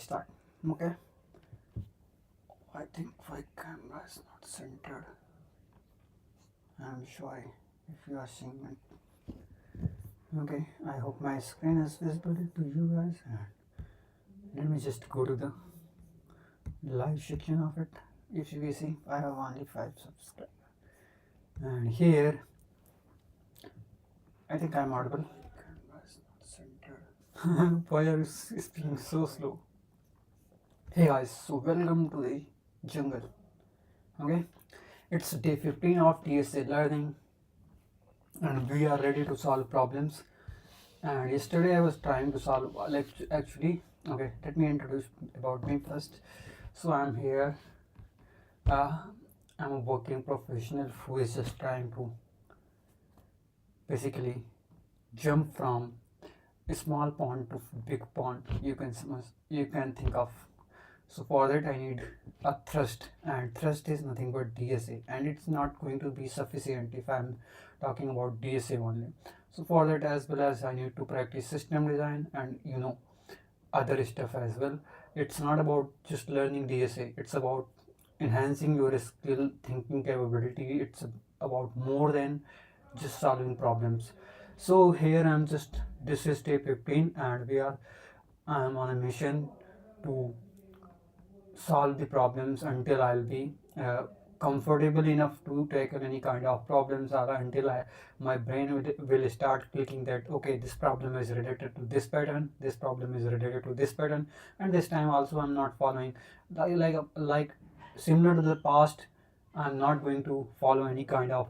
start. Okay. I think my camera is not centered. I'm shy if you are seeing it. Okay, I hope my screen is visible to you guys. Let me just go to the live section of it. If you see, I have only 5 subscribers. And here, I think I'm audible. Camera is not centered. Fire is being so slow. Hey guys, so welcome to the jungle. Okay, it's day 15 of DSA learning, and we are ready to solve problems. And yesterday I was trying to solve, like, actually, okay, let me introduce about me first. So I'm here. I'm a working professional who is just trying to basically jump from a small pond to big pond. You can think of. So for that I need a thrust, and thrust is nothing but DSA, and it's not going to be sufficient if I'm talking about DSA only. So for that, as well as I need to practice system design and other stuff as well. It's not about just learning DSA, it's about enhancing your skill thinking capability. It's about more than just solving problems. So here this is day 15, and I'm on a mission to solve the problems until I'll be comfortable enough to tackle any kind of problems, or until my brain will start clicking that okay, this problem is related to this pattern, this problem is related to this pattern, and this time also I'm not following like similar to the past. I'm not going to follow any kind of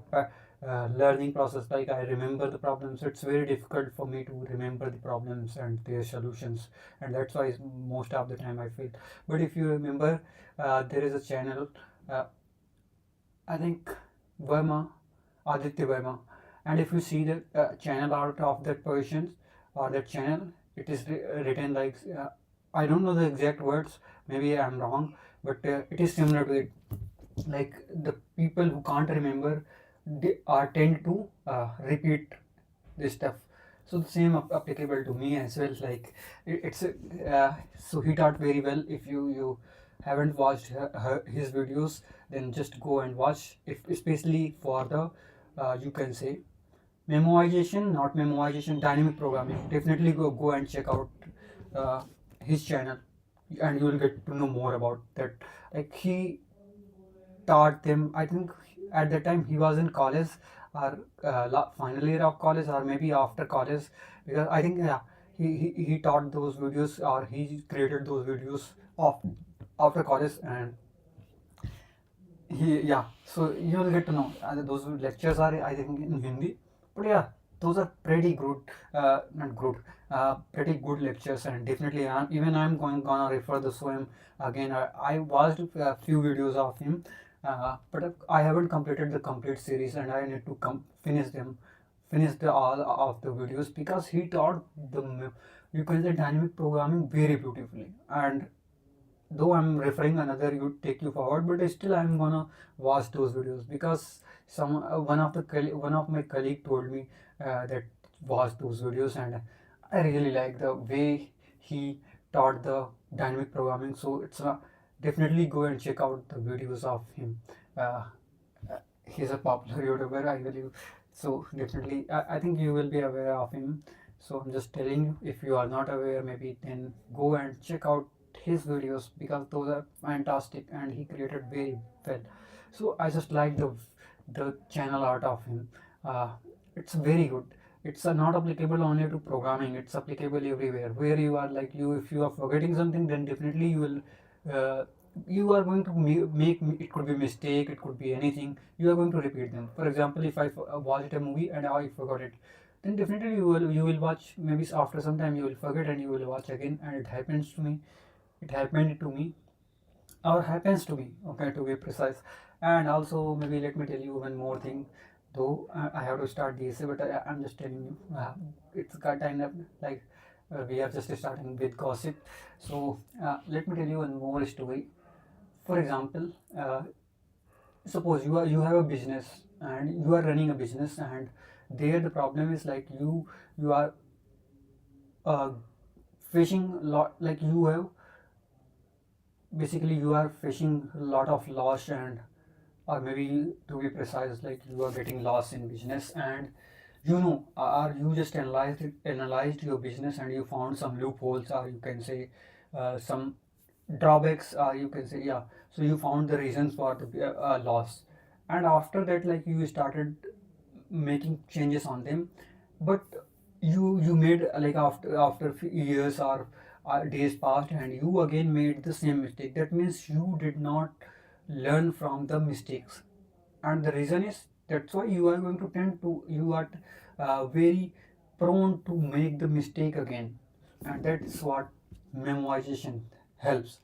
learning process like I remember the problems. It's very difficult for me to remember the problems and their solutions, and that's why most of the time I fail. But if you remember, there is a channel, I think Verma, Aditya Verma, and if you see the channel art of that person or that channel, it is written like I don't know the exact words, maybe I'm wrong, but it is similar to it. Like the people who can't remember, they are tend to repeat this stuff. So the same applicable to me as well. Like it's so he taught very well. If you haven't watched his videos, then just go and watch. If especially for the you can say memoization, not memoization, dynamic programming. Definitely go and check out his channel, and you will get to know more about that. Like he taught them, I think at that time he was in college, or final year of college, or maybe after college, because I think yeah, he taught those videos, or he created those videos of after college. And yeah, so you will get to know those lectures are, I think, in Hindi. But yeah, those are pretty good, not good, pretty good lectures. And definitely even I'm gonna refer the swim again. I watched a few videos of him, but I haven't completed the complete series, and I need to finish the all of the videos, because he taught the, you can say, dynamic programming very beautifully. And though I'm referring another you take you forward, but still I'm gonna watch those videos, because one of my colleague told me that watch those videos, and I really like the way he taught the dynamic programming. So it's definitely go and check out the videos of him. uh, he's a popular YouTuber, I believe. So definitely I think you will be aware of him. So I'm just telling you, if you are not aware, maybe then go and check out his videos, because those are fantastic and he created very well. So I just like the channel art of him. uh, it's very good. It's not applicable only to programming, it's applicable everywhere where you are. Like you, if you are forgetting something, then definitely you will you are going to make it could be mistake, it could be anything, you are going to repeat them. For example, if I watched a movie and I forgot it, then definitely you will watch, maybe after some time you will forget and you will watch again. And it happened to me, or happens to me, okay, to be precise. And also, maybe let me tell you one more thing, though I have to start this, but I'm just telling you, it's kind of like we are just starting with gossip. So let me tell you one more story. For example, suppose you have a business, and you are running a business, and there the problem is like you are uh, facing a lot, like you have basically you are facing a lot of loss, and or maybe to be precise, like you are getting lost in business, and or you just analyzed your business and you found some loopholes, or you can say some drawbacks, you can say, yeah. So you found the reasons for the loss, and after that, like, you started making changes on them. But you made, like, after few years or days passed, and you again made the same mistake. That means you did not learn from the mistakes, and the reason is, that's why you are going to tend to, you are very prone to make the mistake again. And that's what memorization helps.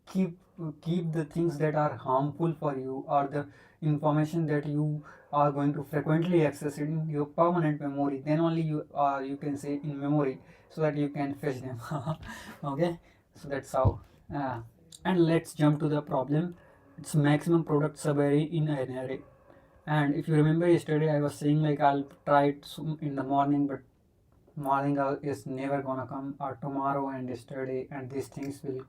Keep the things that are harmful for you, or the information that you are going to frequently access it in your permanent memory. Then only you can say in memory, so that you can fetch them. Okay, so that's how. uh, and let's jump to the problem. It's maximum product subarray in an array. And if you remember yesterday, I was saying, like, I'll try it in the morning, but morning is never gonna come, or tomorrow and yesterday, and these things will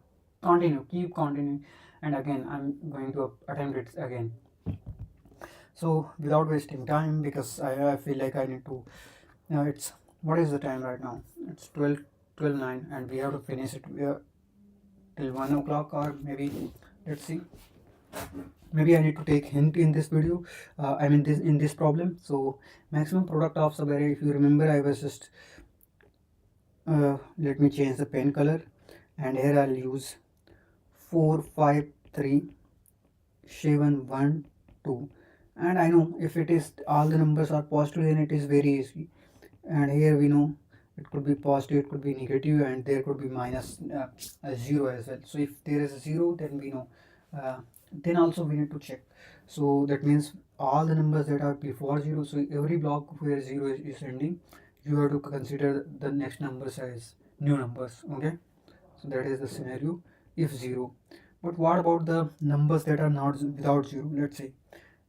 keep continuing, and again I'm going to attempt it again. So without wasting time, because I feel like I need to, it's, what is the time right now? It's 12:09, and we have to finish it till 1 o'clock, or maybe, let's see, maybe I need to take hint in this video, I mean this, in this problem. So maximum product of subarray, if you remember, I was just let me change the pen color, and here I'll use 4 5 3 7 1 2. And I know if it is all the numbers are positive, then it is very easy. And here we know it could be positive, it could be negative, and there could be minus a 0 as well. So if there is a 0, then we know, then also we need to check. So that means all the numbers that are before 0, so every block where 0 is ending, you have to consider the next numbers as new numbers. Okay, so that is the scenario if 0. But what about the numbers that are not without 0, let's say?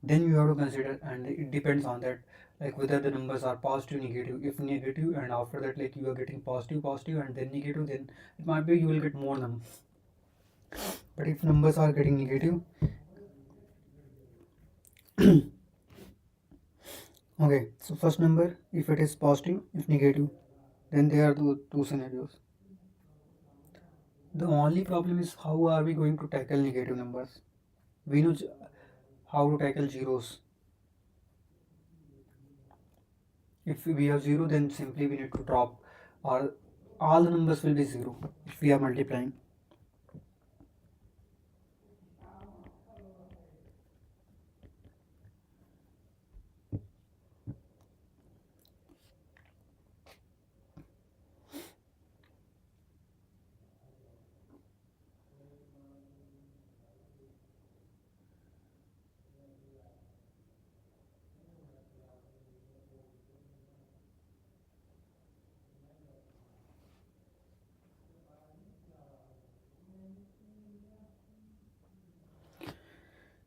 Then you have to consider, and it depends on that, like whether the numbers are positive, negative. If negative, and after that, like, you are getting positive and then negative, then it might be you will get more numbers. But if numbers are getting negative, okay, so first number, if it is positive, if negative, then there are two scenarios. The only problem is, how are we going to tackle negative numbers? We know how to tackle zeros. If we have 0, then simply we need to drop, or all the numbers will be 0 if we are multiplying.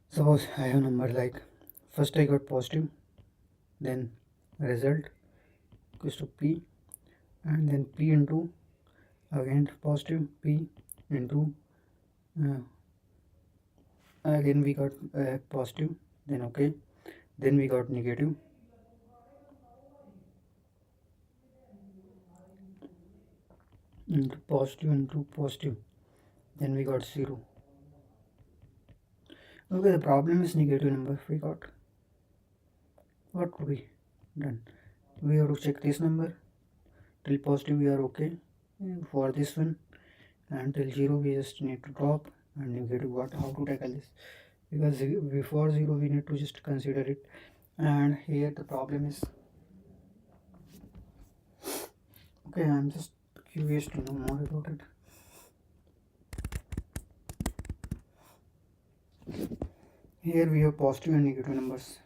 Suppose I have number like, first I got positive, then result equals to p, and then p into, again positive, p into, uh, again we got positive, then okay, then we got negative, into positive, then we got 0. Okay, the problem is negative number we got. What could be done? We have to check this number. Till positive we are okay. For this one, and till 0 we just need to drop, and negative, what, how to tackle this? Because before 0 we need to just consider it, and here the problem is, okay, I'm just curious to know more about it. Here we have positive and negative numbers,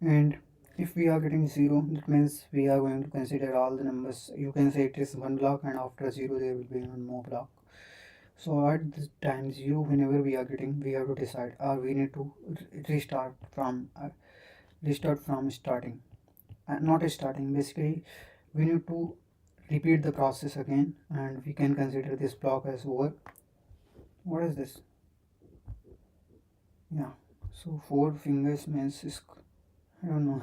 and if we are getting 0, that means we are going to consider all the numbers. You can say it is one block, and after 0 there will be one more block. So at this time 0, whenever we are getting, we have to decide, or we need to restart from starting, not starting, basically we need to repeat the process again, and we can consider this block as over. What is this? Yeah, so 4 fingers means is, I don't know.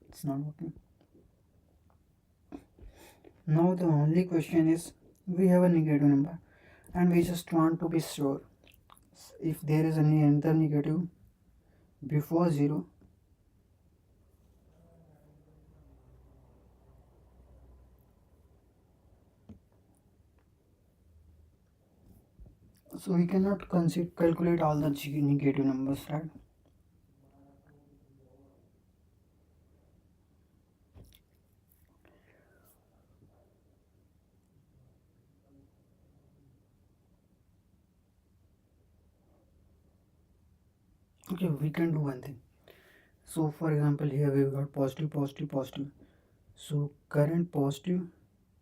It's not working. Now the only question is, we have a negative number and we just want to be sure if there is any another negative before 0. So we cannot calculate all the negative numbers, right? Okay, we can do one thing. So for example, here we got positive, positive, positive. So current positive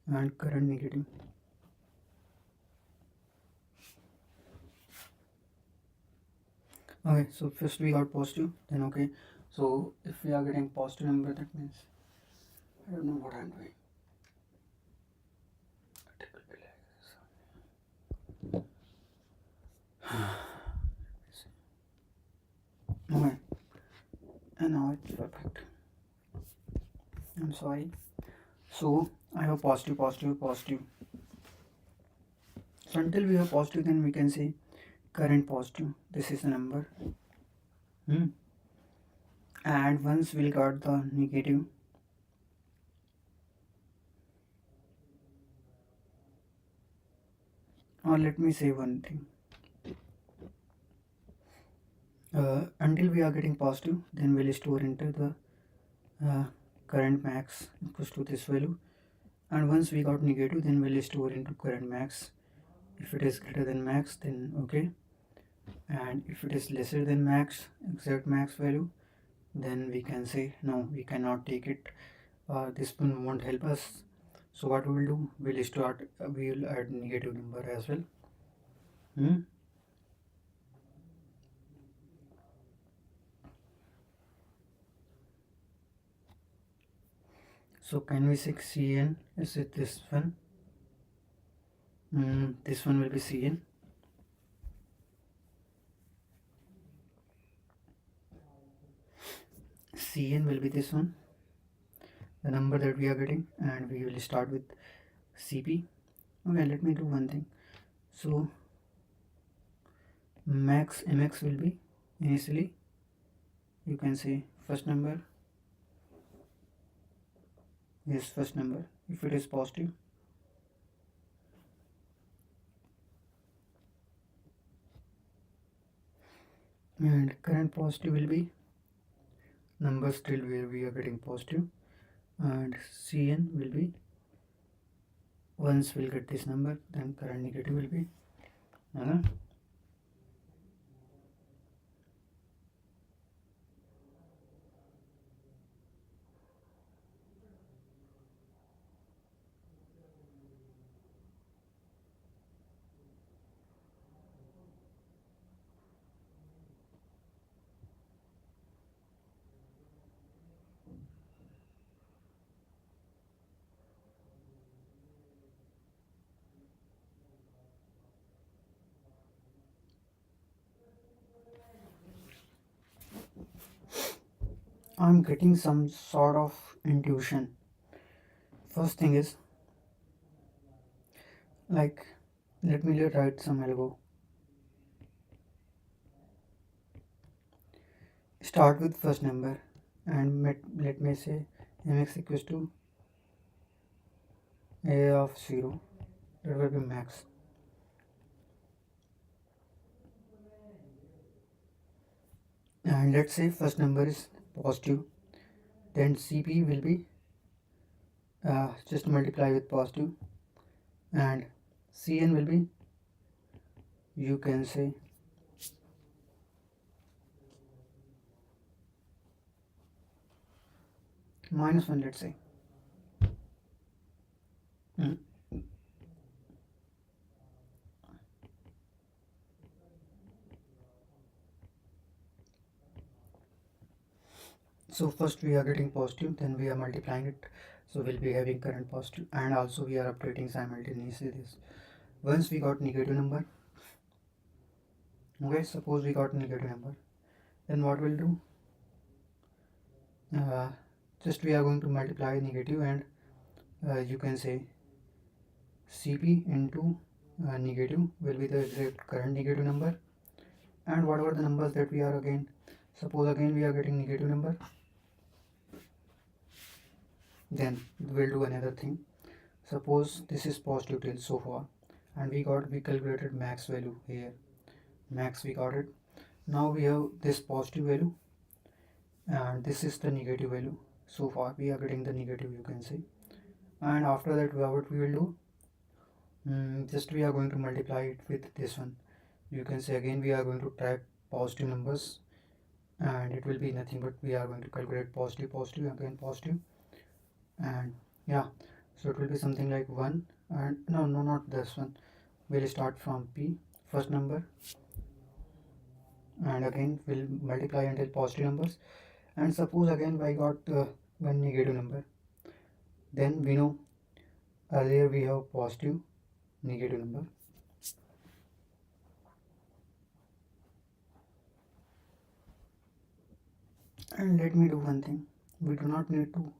and current negative. Okay, so first we got positive, then okay. So if we are getting positive number, that means I don't know what I'm doing. It will be like this. Okay, and now it's perfect. I'm sorry. So I have positive, positive, positive. So until we have positive, then we can say current positive. This is the number. And once we got the negative, or let me say one thing. Until we are getting positive, then we'll store into the current max equals to this value, and once we got negative, then we'll store into current max. If it is greater than max, then okay, and if it is lesser than max, exact max value, then we can say no, we cannot take it. This one won't help us. So what we will do, we will add negative number as well. So can we say Cn? Is it this one? This one will be Cn. Cn will be this one, the number that we are getting, and we will start with Cp. Okay, let me do one thing. So max mx will be initially, you can say first number is first number if it is positive, and current positive will be number still where we are getting positive, and Cn will be once we'll get this number, then current negative will be I'm getting some sort of intuition. First thing is, like, let me write some algo. Start with first number and let me say mx equals to a of 0. That will be max. And let's say first number is positive, then Cp will be just multiply with positive, and Cn will be, you can say, -1, let's say. So first we are getting positive, then we are multiplying it, so we'll be having current positive, and also we are updating simultaneously this. Once we got negative number, okay, suppose we got negative number, then what we'll do, uh, just we are going to multiply negative and you can say Cp into negative will be the exact current negative number, and whatever the numbers that we are again, suppose again we are getting negative number, then we'll do another thing. Suppose this is positive till so far, and we calculated max value here, max we got it. Now we have this positive value and this is the negative value. So far we are getting the negative, you can say, and after that what we will do, just we are going to multiply it with this one. You can say again we are going to type positive numbers, and it will be nothing but we are going to calculate positive, positive, again positive, and yeah, so it will be something like 1, and no, not this one. We'll start from P, first number, and again we'll multiply until positive numbers. And suppose again I got one negative number, then we know earlier we have positive, negative number, and let me do one thing. We do not need to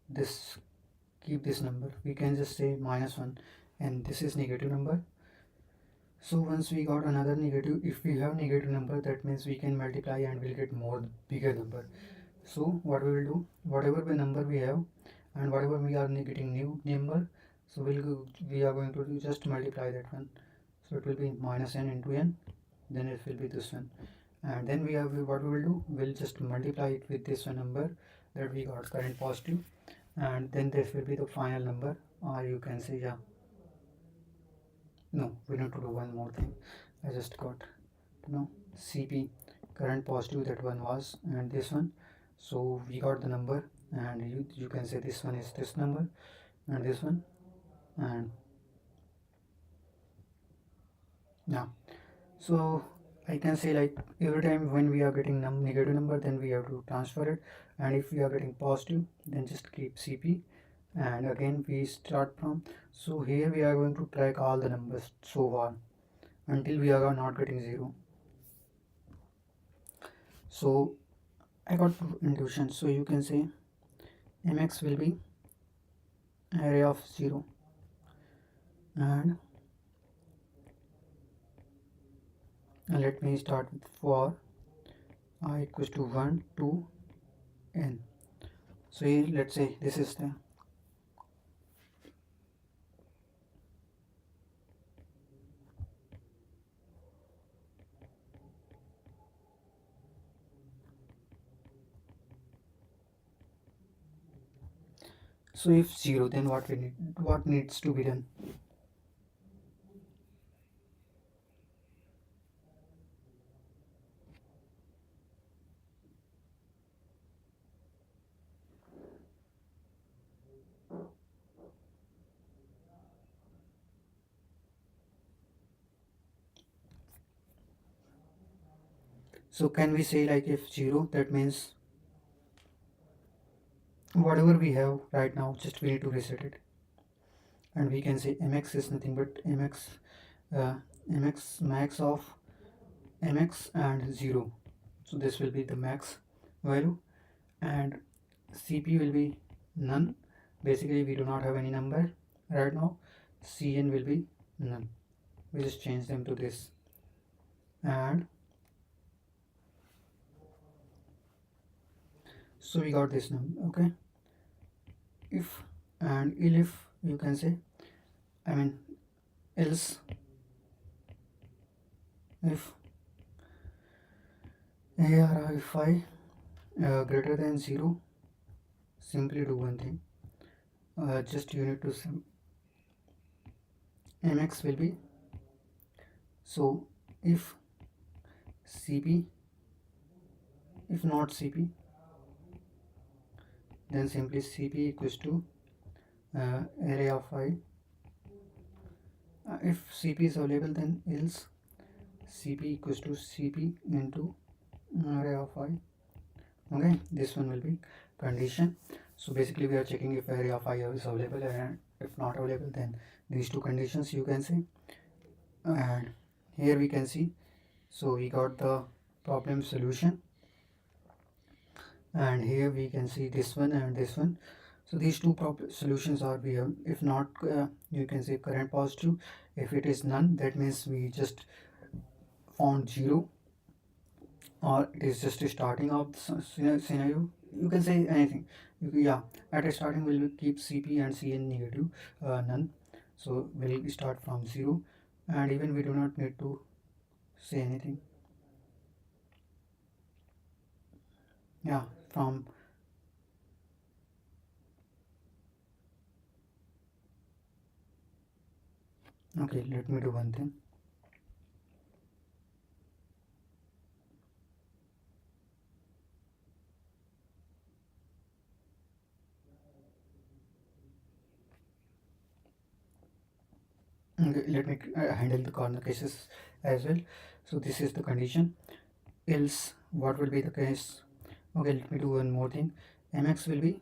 this keep this number, we can just say -1, and this is negative number. So once we got another negative, if we have negative number, that means we can multiply and we'll get more bigger number. So what we will do, whatever the number we have and whatever we are getting new number, so we are going to do just multiply that one. So it will be -n into n, then it will be this one, and then what we will do, we'll just multiply it with this one number that we got current positive, and then this will be the final number, or you can say, yeah, no, we need to do one more thing. I just got Cp current positive, that one was, and this one, so we got the number, and you can say this one is this number and this one, and yeah, so I can say like every time when we are getting negative number, then we have to transfer it, and if we are getting positive, then just keep Cp, and again we start from, so here we are going to track all the numbers so far until we are not getting 0. So I got intuition, so you can say mx will be array of 0, and let me start with for I equals to 1 to n. So here let's say this is the, so if 0, then what needs to be done? So can we say like if 0, that means whatever we have right now, just we need to reset it, and we can say mx is nothing but mx max of mx and 0, so this will be the max value, and Cp will be none. Basically we do not have any number right now. Cn will be none. We just change them to this, and so we got this number. Okay, if and if you can say, I mean else if ARI greater than 0, simply do one thing, just you need to mx will be, so if Cp, if not Cp, then simply Cp equals to array of I. If Cp is available, then else Cp equals to Cp into array of I. Okay, this one will be condition. So basically we are checking if array of I is available, and if not available, then these two conditions, you can say. And here we can see, so we got the problem solution, and here we can see this one and this one. So these two solutions are, we have, if not you can say current positive. If it is none, that means we just found zero, or it is just a starting of the scenario. You can say anything. Yeah, at a starting we'll keep CP and CN negative, none. So we'll start from 0, and even we do not need to say anything. Yeah, from okay, let me do one thing. Okay, let me handle the corner cases as well. So this is the condition. Else, what will be the case? Okay, let me do one more thing. Mx will be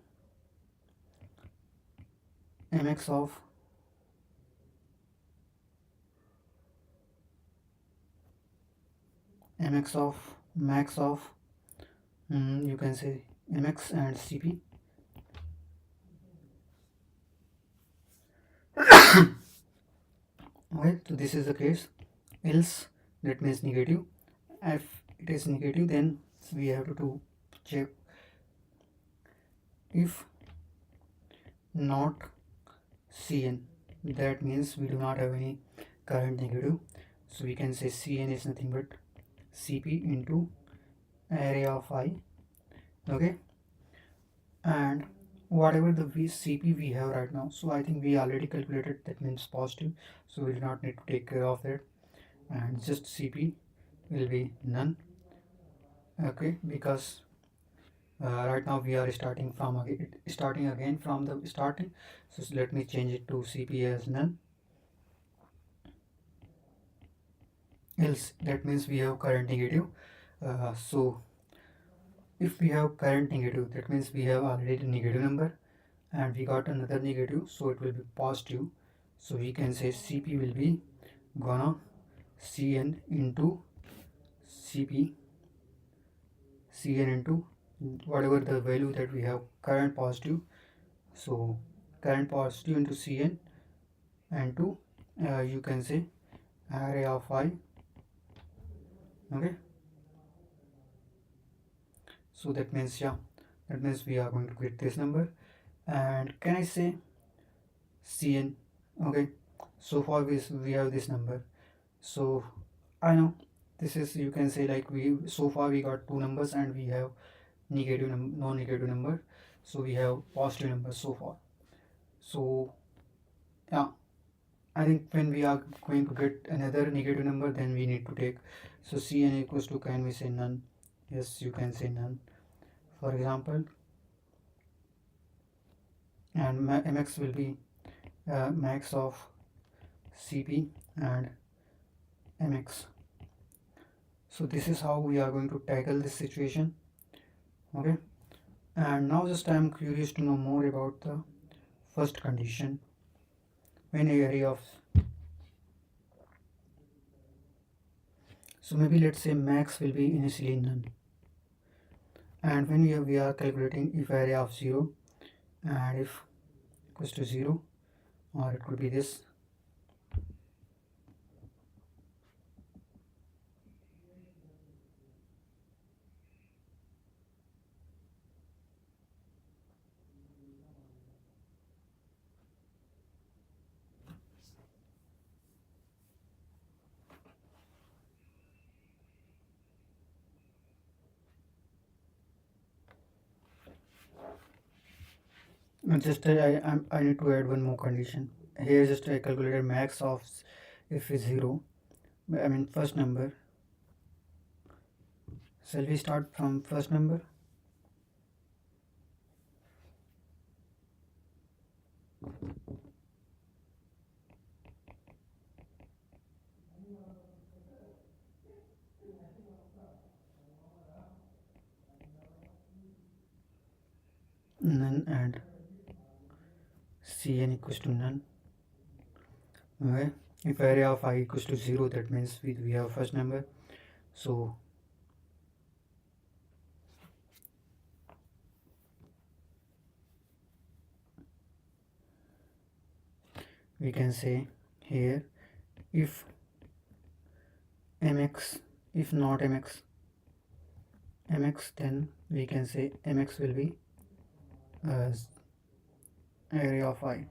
mx of max of you can say mx and cp. Okay, so this is the case. Else, that means negative. If it is negative, then we have to check. If not Cn, that means we do not have any current negative, so we can say Cn is nothing but Cp into area of I. Okay, and whatever the Cp we have right now, so I think we already calculated, that means positive, so we do not need to take care of that, and just Cp will be none. Okay, because right now we are starting again from the starting, so let me change it to Cp as none. Else, that means we have current negative. So if we have current negative, that means we have already negative number, and we got another negative, so it will be positive. So we can say Cp will be gonna Cn into Cp, Cn into whatever the value that we have current positive, so current positive into Cn, and to you can say array of I. Okay, so that means, yeah, that means we are going to get this number. And can I say Cn? Okay, so far we have this number. So I know this is, you can say, like, we so far we got two numbers and we have no negative number, so we have positive numbers so far. So yeah, I think when we are going to get another negative number, then we need to take, so Cn equals to, can we say none? Yes, you can say none, for example. And mx will be max of Cp and mx. So this is how we are going to tackle this situation. Okay, and now just I am curious to know more about the first condition. When area of, so maybe let's say max will be initially none, and when we are calculating if area of 0 and if equals to 0, or it could be this. Just I need to add one more condition here. Just I calculated max of, if is 0, I mean first number. Shall we start from first number? None and Cn equals to none. Okay, if area of I equals to 0, that means we have first number. So we can say here, if mx, if not mx, then we can say mx will be area of I,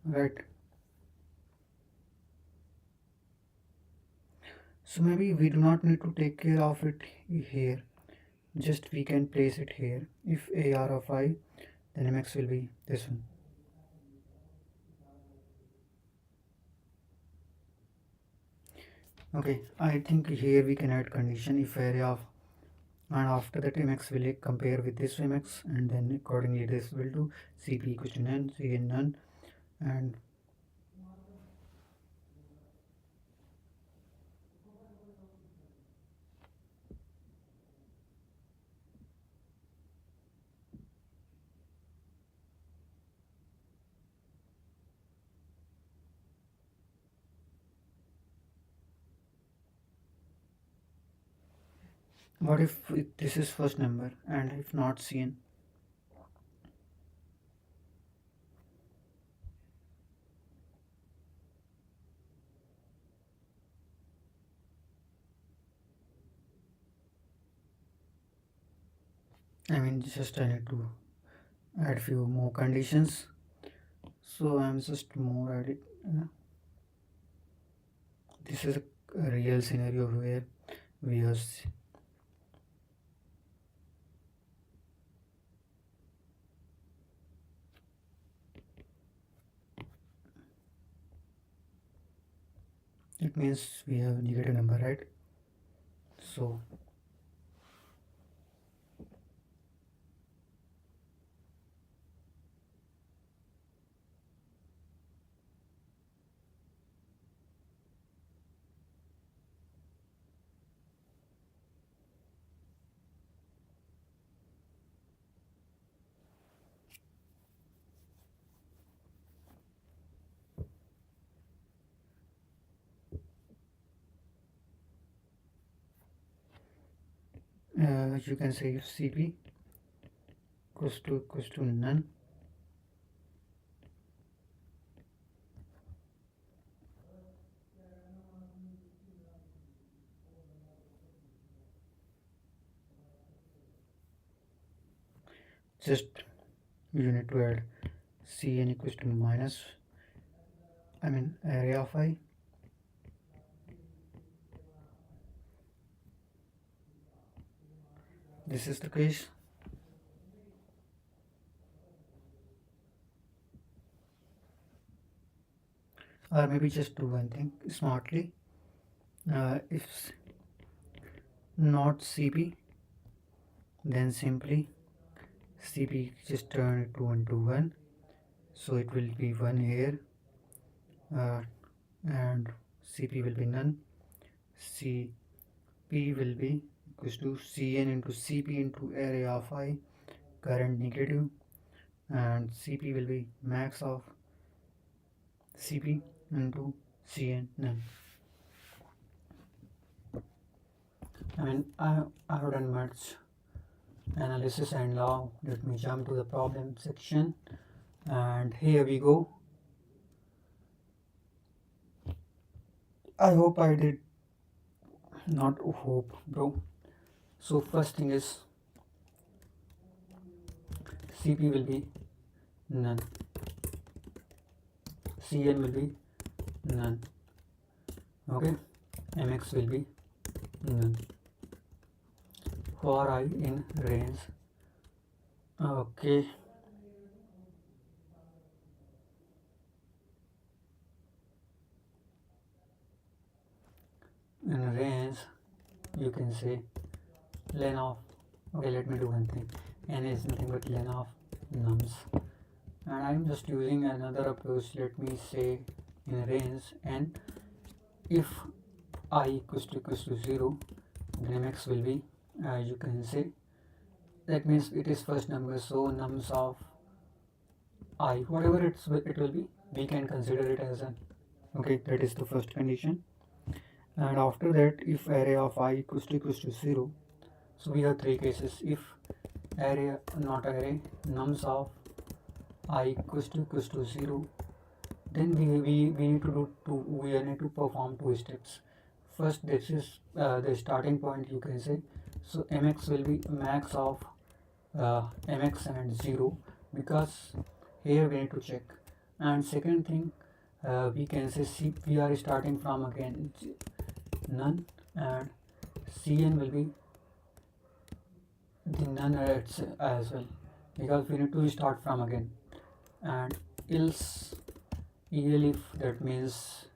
right? So maybe we do not need to take care of it here, just we can place it here. If AR of I, then mx will be this one. Okay, I think here we can add condition if area of, and after that mx will compare with this mx, and then accordingly this will do cp equals to none, cn none, and what if this is first number and if not cn? I mean, just I need to add few more conditions, so I'm just more added. This is a real scenario where we are it means we have a negative number, right? So you can say if cp equals to none, just you need to add cn equals to minus, I mean area of I. This is the case. Or maybe just do one thing smartly. If not cp, then simply cp just turn it to 1 to 1, so it will be 1 here, and cp will be none, cp will be equals to cn into cp into area of I, current negative, and cp will be max of cp into cn none. I mean, I have done much analysis, and now let me jump to the problem section, and here we go. I hope I did not hope, bro. So first thing is cp will be none, cn will be none, okay, mx will be none for I in range. Okay, in range you can say len of, okay, let me do one thing, n is nothing but len of nums, and I'm just using another approach. Let me say in range, and if I equals to 0, then mx will be, you can say, that means it is first number, so nums of I, whatever it will be, we can consider it as an, okay, that is the first condition. And after that, if array of I equals to 0, so we have three cases. If array, not array, nums of I equals to 0, then we need to do two, we need to perform two steps. First, this is the starting point, you can say. So mx will be max of mx and 0, because here we need to check. And second thing, we can say we are starting from again none, and cn will be the none as well, because we need to start from again. And else elif, that means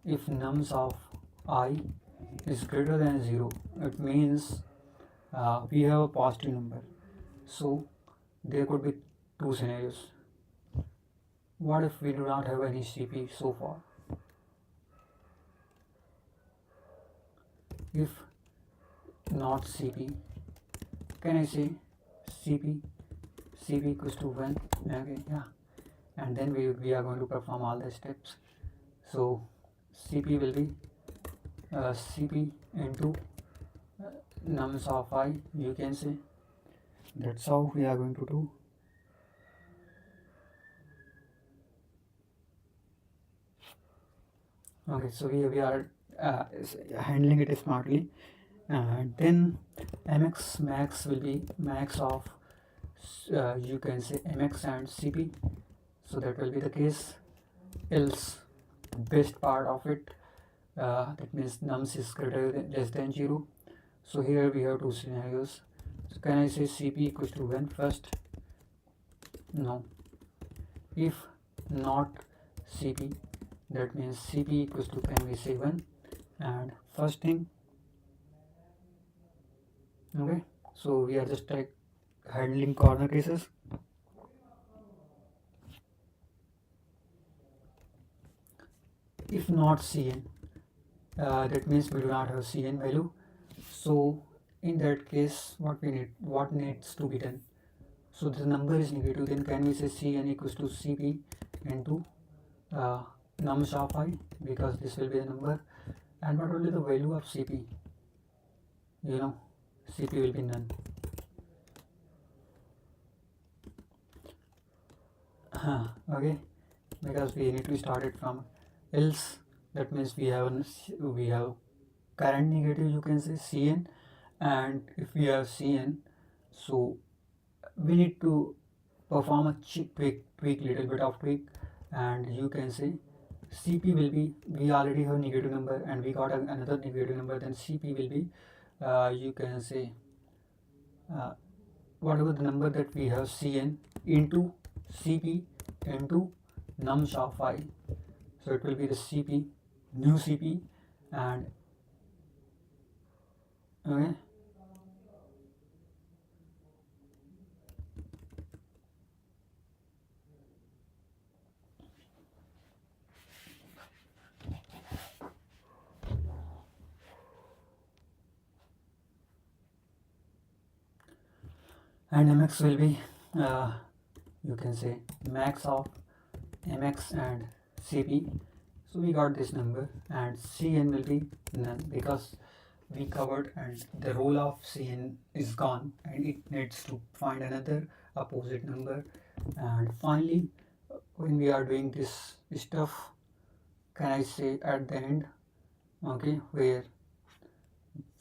if nums of I is greater than 0, it means we have a positive number. So there could be two scenarios. What if we do not have any CP so far? If not CP, can I say CP equals to 1? Okay, yeah. And then we are going to perform all the steps. So CP will be CP into nums of I, you can say. That's how we are going to do. Okay, so we are handling it smartly. And then mx max will be max of you can say mx and CP, so that will be the case. Else, best part of it, that means nums is greater than less than 0. So here we have two scenarios. So can I say CP equals to 1 first? No. If not CP, that means CP equals to, can we say 1? And first thing, okay, so we are just like handling corner cases. If not Cn, that means we do not have Cn value. So in that case, what needs to be done? So the number is negative, then can we say Cn equals to Cp into nums of I, because this will be the number. And what will be the value of Cp? You know, Cp will be none. Okay, because we need to start it from else, that means we have current negative, you can say Cn. And if we have Cn, so we need to perform a tweak, little bit of tweak, and you can say Cp will be, we already have negative number and we got another negative number, then Cp will be you can say whatever the number that we have Cn into Cp into nums of I. So it will be the Cp, new Cp, and okay. And mx will be you can say max of mx and Cp. So we got this number, and Cn will be none, because we covered and the role of Cn is gone and it needs to find another opposite number. And finally, when we are doing this stuff, can I say at the end, okay, where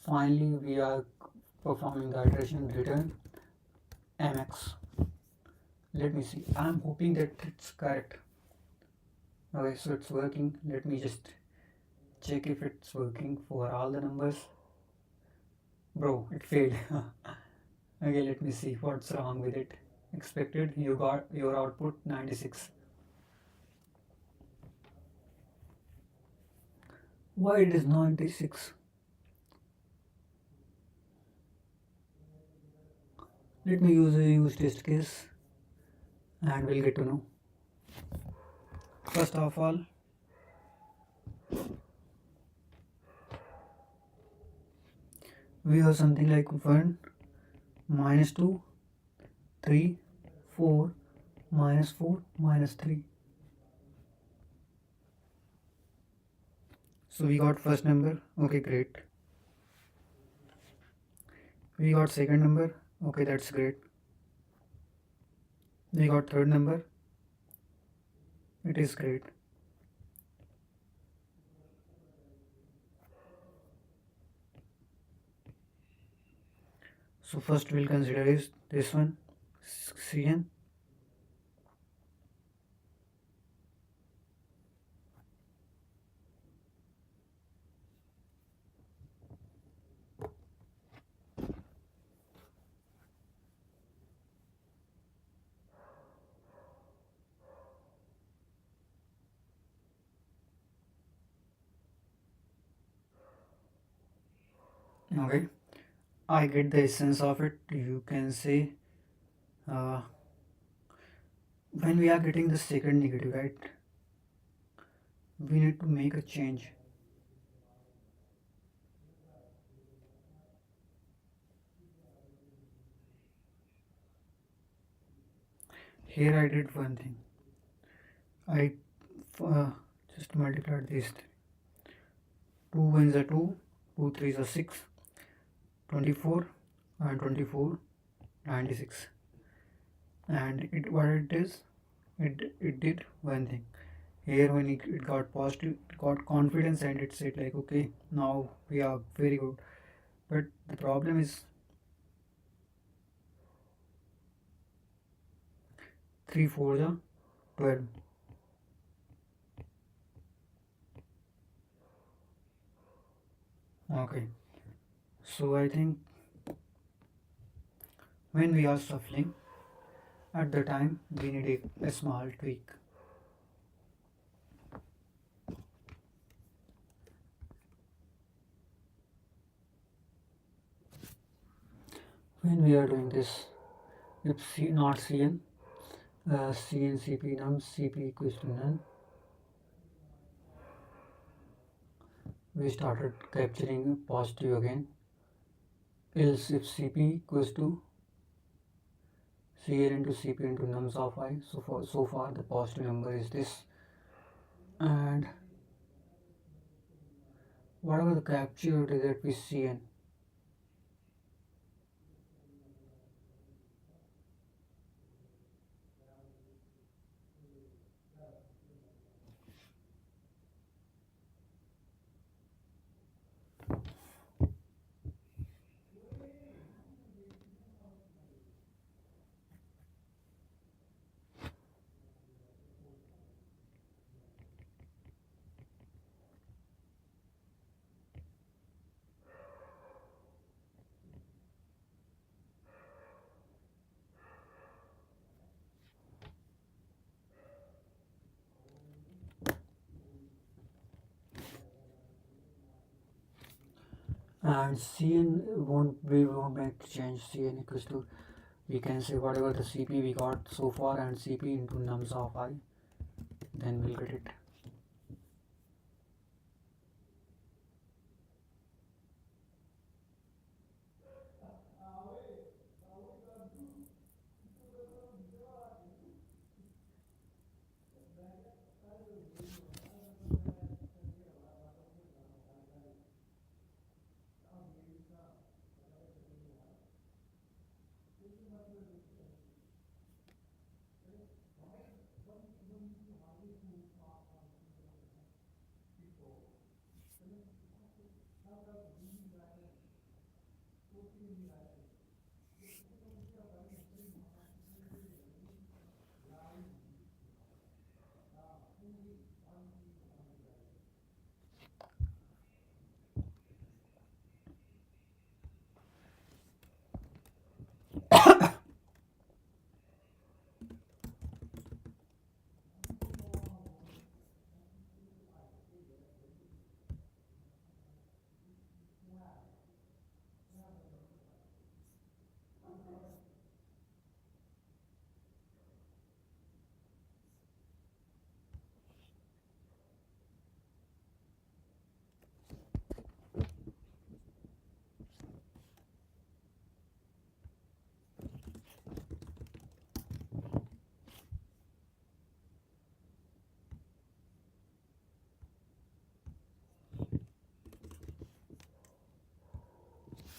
finally we are performing the iteration return mx. Let me see, I'm hoping that it's correct. Okay, so it's working. Let me just check if it's working for all the numbers. Bro, it failed. Okay, let me see what's wrong with it. Expected, you got your output 96. Why it is 96? Let me use a use test case and we'll get to know. First of all, we have something like 1, minus 2, 3, 4, minus 4, minus 3. So we got first number. Okay, great. We got second number. Okay, that's great. We got third number. It is great. So first we'll consider is this one, Cn. Okay, I get the essence of it. You can say uh, when we are getting the second negative, right? We need to make a change. Here I did one thing. I uh, just multiplied these. 2 ones are 2, 2 threes are 6, 24, and 24, 96. And it what it is, it did one thing. Here when it got positive, it got confidence and it said like, okay, now we are very good. But the problem is 3 4s are 12. Okay, so I think when we are shuffling, at the time we need a small tweak. When we are doing this, if C not Cn, Cn Cp num Cp equals to none, we started capturing positive again. Else if Cp equals to Cn into Cp into nums of I, so far the positive number is this, and whatever the captured that we Cn. And Cn we won't make change. Cn equals to, we can say whatever the Cp we got so far and Cp into nums of I, then we'll get it.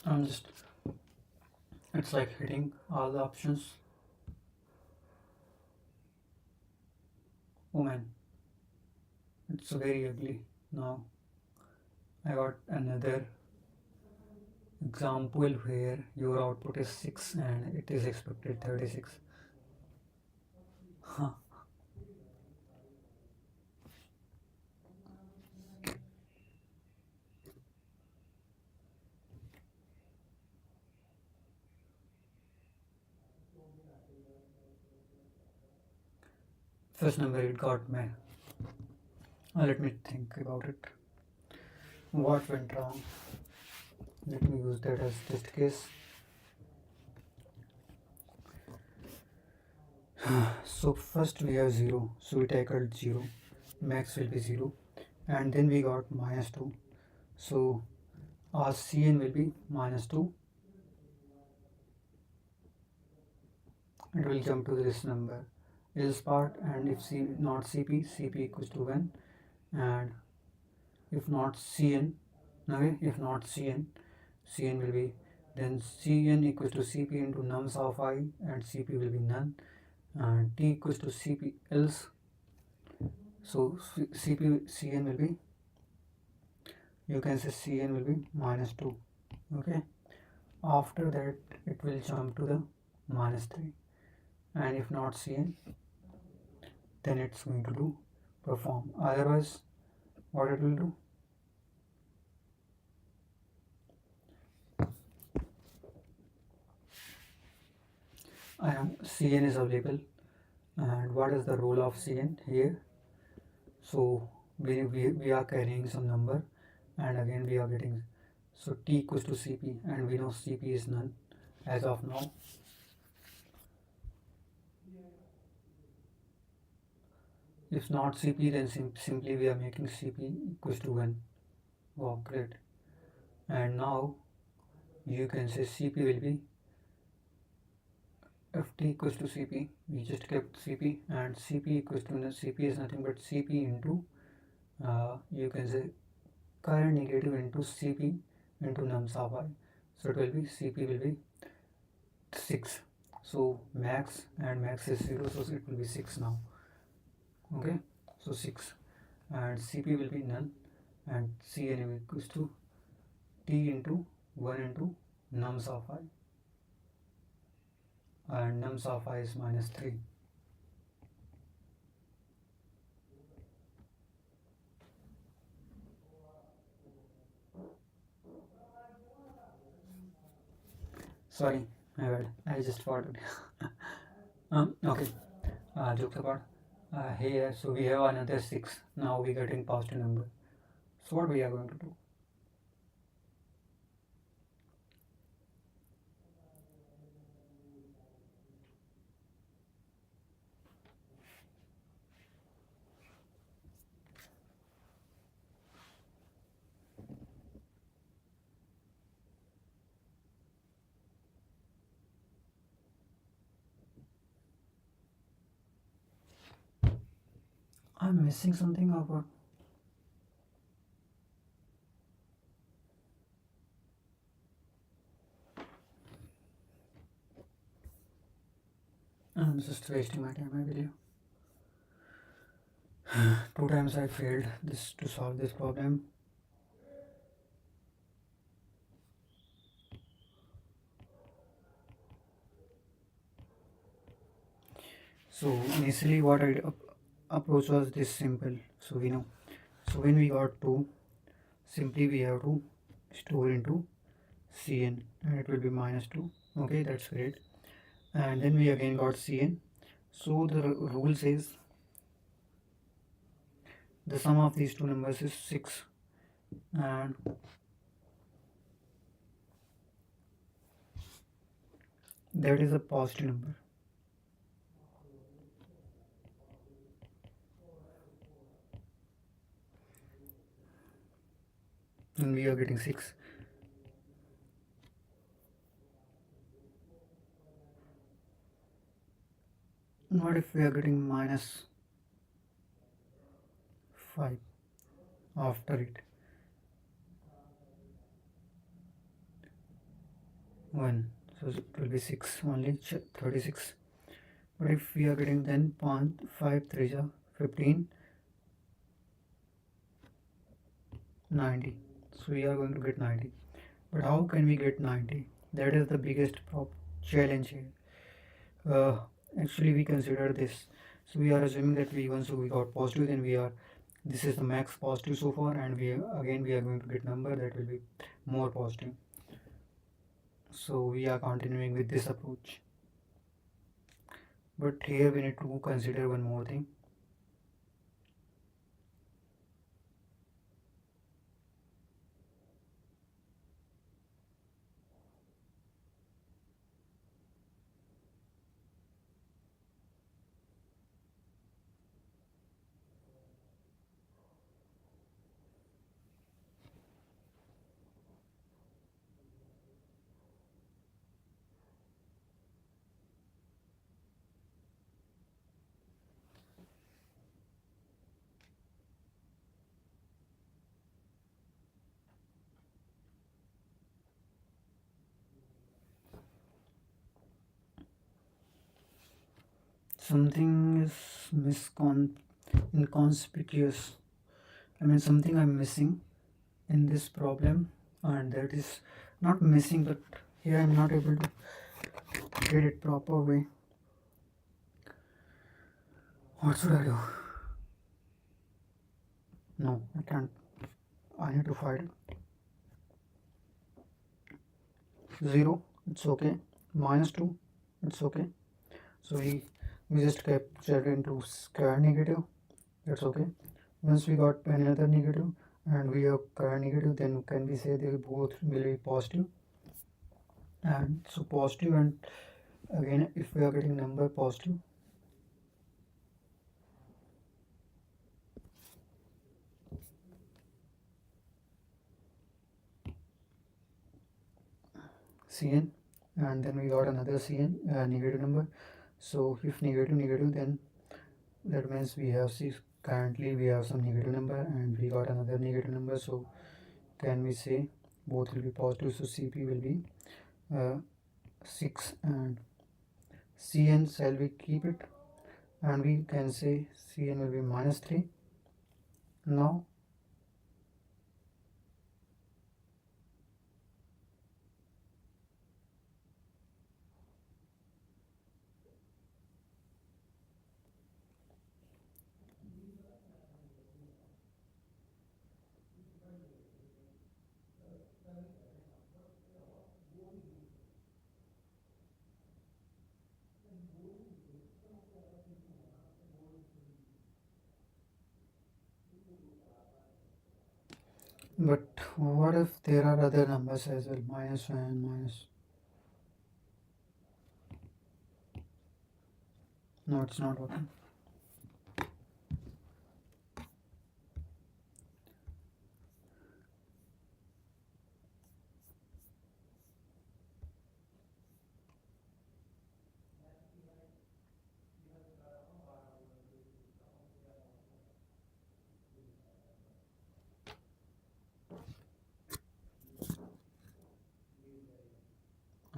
I'm just, it's like hitting all the options. Oh man, it's very ugly. Now I got another example where your output is 6 and it is expected 36. Huh. First number it got me. Let me think about it. What went wrong? Let me use that as test case. So first we have 0, so we tackled 0, max will be 0, and then we got -2, so our Cn will be -2. It will jump to this number else part, and if C not Cp, Cp equals to 1, and if not Cn, okay, if not Cn, Cn will be, then Cn equals to Cp into nums of I, and Cp will be none, and T equals to Cp else, so Cp Cn will be, you can say Cn will be -2. Okay, after that it will jump to the -3, and if not Cn, then it's going to do perform. Otherwise, what it will do, Cn is available, and what is the role of Cn here? So we are carrying some number, and again we are getting, so T equals to Cp, and we know Cp is none as of now. If not Cp, then simply we are making Cp equals to 1. Wow, great. And now you can say Cp will be, if T equals to Cp, we just kept Cp, and Cp equals to, Cp is nothing but Cp into, you can say current negative into Cp into nums of I. So it will be, Cp will be 6. So max, and max is 0, so it will be 6 now. Okay, so 6, and Cp will be none, and Cn equals to T into 1 into nums of I, and nums of I is -3. Sorry, my bad, I just forgot. Okay, jokes apart, here, so we have another 6, now we getting positive number. So what we are going to do? I'm missing something or what? I'm just wasting my time, I believe. 2 times I failed this to solve this problem. So initially what I approach was this simple, so we know, so when we got 2, simply we have to store into Cn, and it will be -2. Okay, that's great. And then we again got Cn, so the rule says the sum of these two numbers is 6, and that is a positive number, and we are getting 6. What if we are getting -5 after it? 1, so it will be 6 only, 36. But if we are getting then 0.5 3 15, 90, so we are going to get 90. But how can we get 90? That is the biggest challenge here. Actually we consider this, so we are assuming that we once we got positive, then we are, this is the max positive so far, and we again we are going to get number that will be more positive. So we are continuing with this approach. But here we need to consider one more thing. Something is inconspicuous. I mean, something I'm missing in this problem, and that is not missing, but here I'm not able to get it proper way. What should I do? No, I can't. I need to find it. 0, it's okay. -2, it's okay. So we just captured into square negative, that's okay. Once we got another negative and we have current negative, then can we say they both will be positive? And so positive, and again if we are getting number positive, Cn, and then we got another Cn, negative number. So if negative, then that means we have currently we have some negative number and we got another negative number. So can we say both will be positive? So Cp will be 6, and Cn shall we keep it, and we can say Cn will be -3. Now but what if there are other numbers as well, -1, minus, no, it's not working.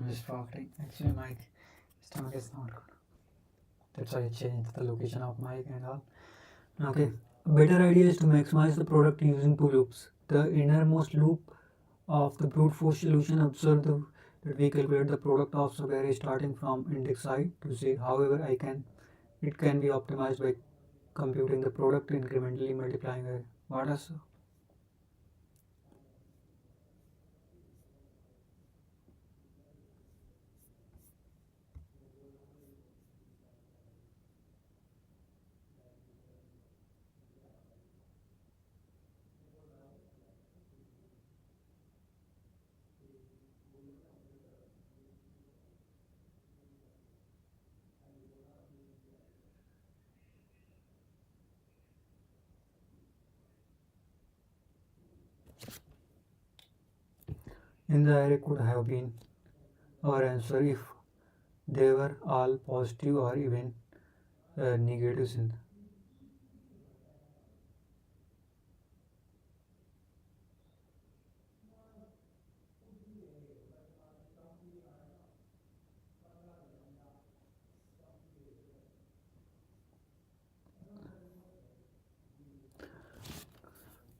I'm just farting. Actually my stomach is not good, that's why I changed the location of mic and all. Okay, a better idea is to maximize the product using two loops. The innermost loop of the brute force solution observe that we calculate the product of square starting from index I to z. However, it can be optimized by computing the product incrementally multiplying by what is. In the array could have been our answer if they were all positive or even negatives in.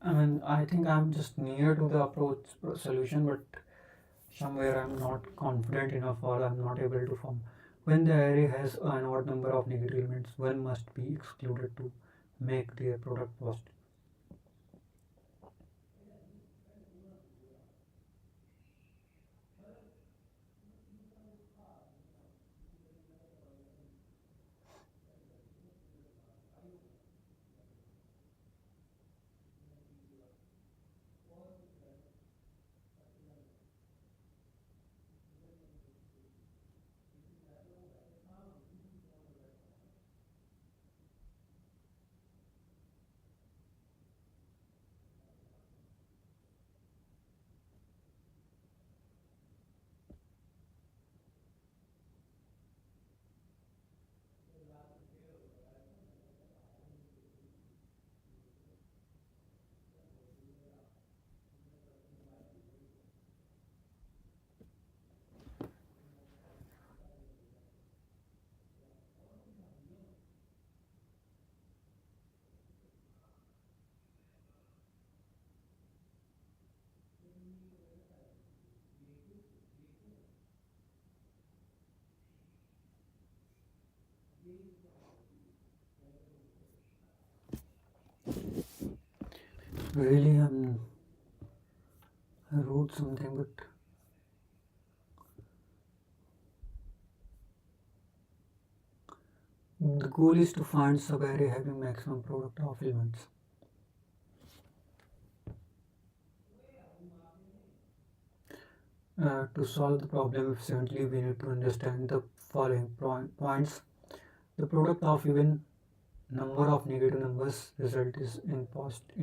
I mean, I think I'm just near to the approach solution, but somewhere I'm not confident enough or I'm not able to form. When the array has an odd number of negative elements, one must be excluded to make their product positive. Really, I wrote something, but the goal is to find subarray having maximum product of elements. To solve the problem efficiently, we need to understand the following points. The product of even number of negative numbers result is in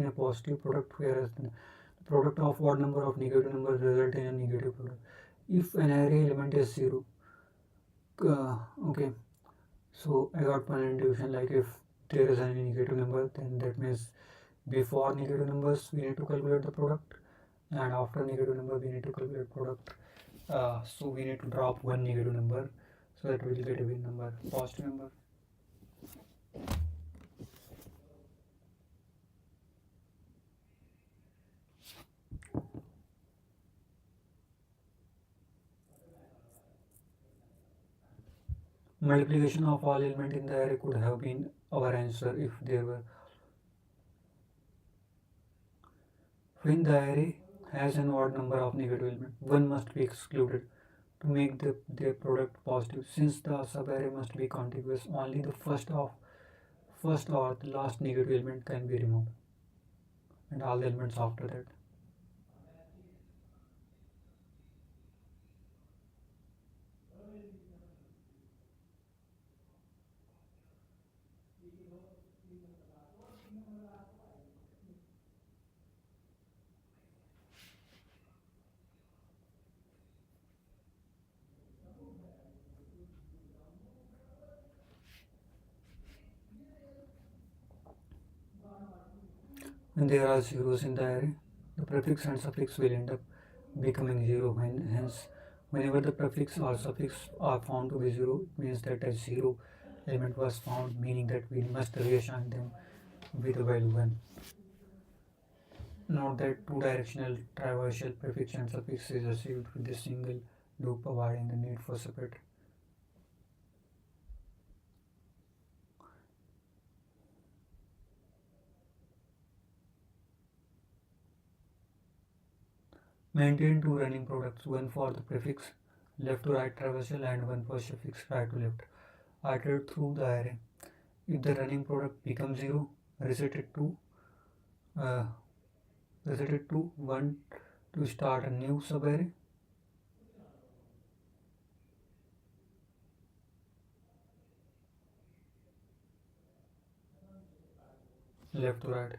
a positive product, whereas the product of odd number of negative numbers result in a negative product. If an array element is zero, okay, so I got one intuition, like if there is any negative number, then that means before negative numbers we need to calculate the product, and after negative number we need to calculate product. So we need to drop one negative number so that we will get a win number, positive number. Multiplication of all elements in the array could have been our answer if there were. When the array has an odd number of negative elements, one must be excluded to make their product positive. Since the subarray must be contiguous, only the first or the last negative element can be removed, and all the elements after that. When there are zeros in the array, the prefix and suffix will end up becoming zero. Hence, whenever the prefix or suffix are found to be zero, it means that a zero element was found, meaning that we must reassign them with the value 1. Note that two-directional traversal prefix and suffix is achieved with a single loop, avoiding the need for separate. Maintain two running products, one for the prefix left to right traversal and one for suffix right to left. Iterate through the array. If the running product becomes zero, reset it to uh, reset it to 1 to start a new subarray. Left to right.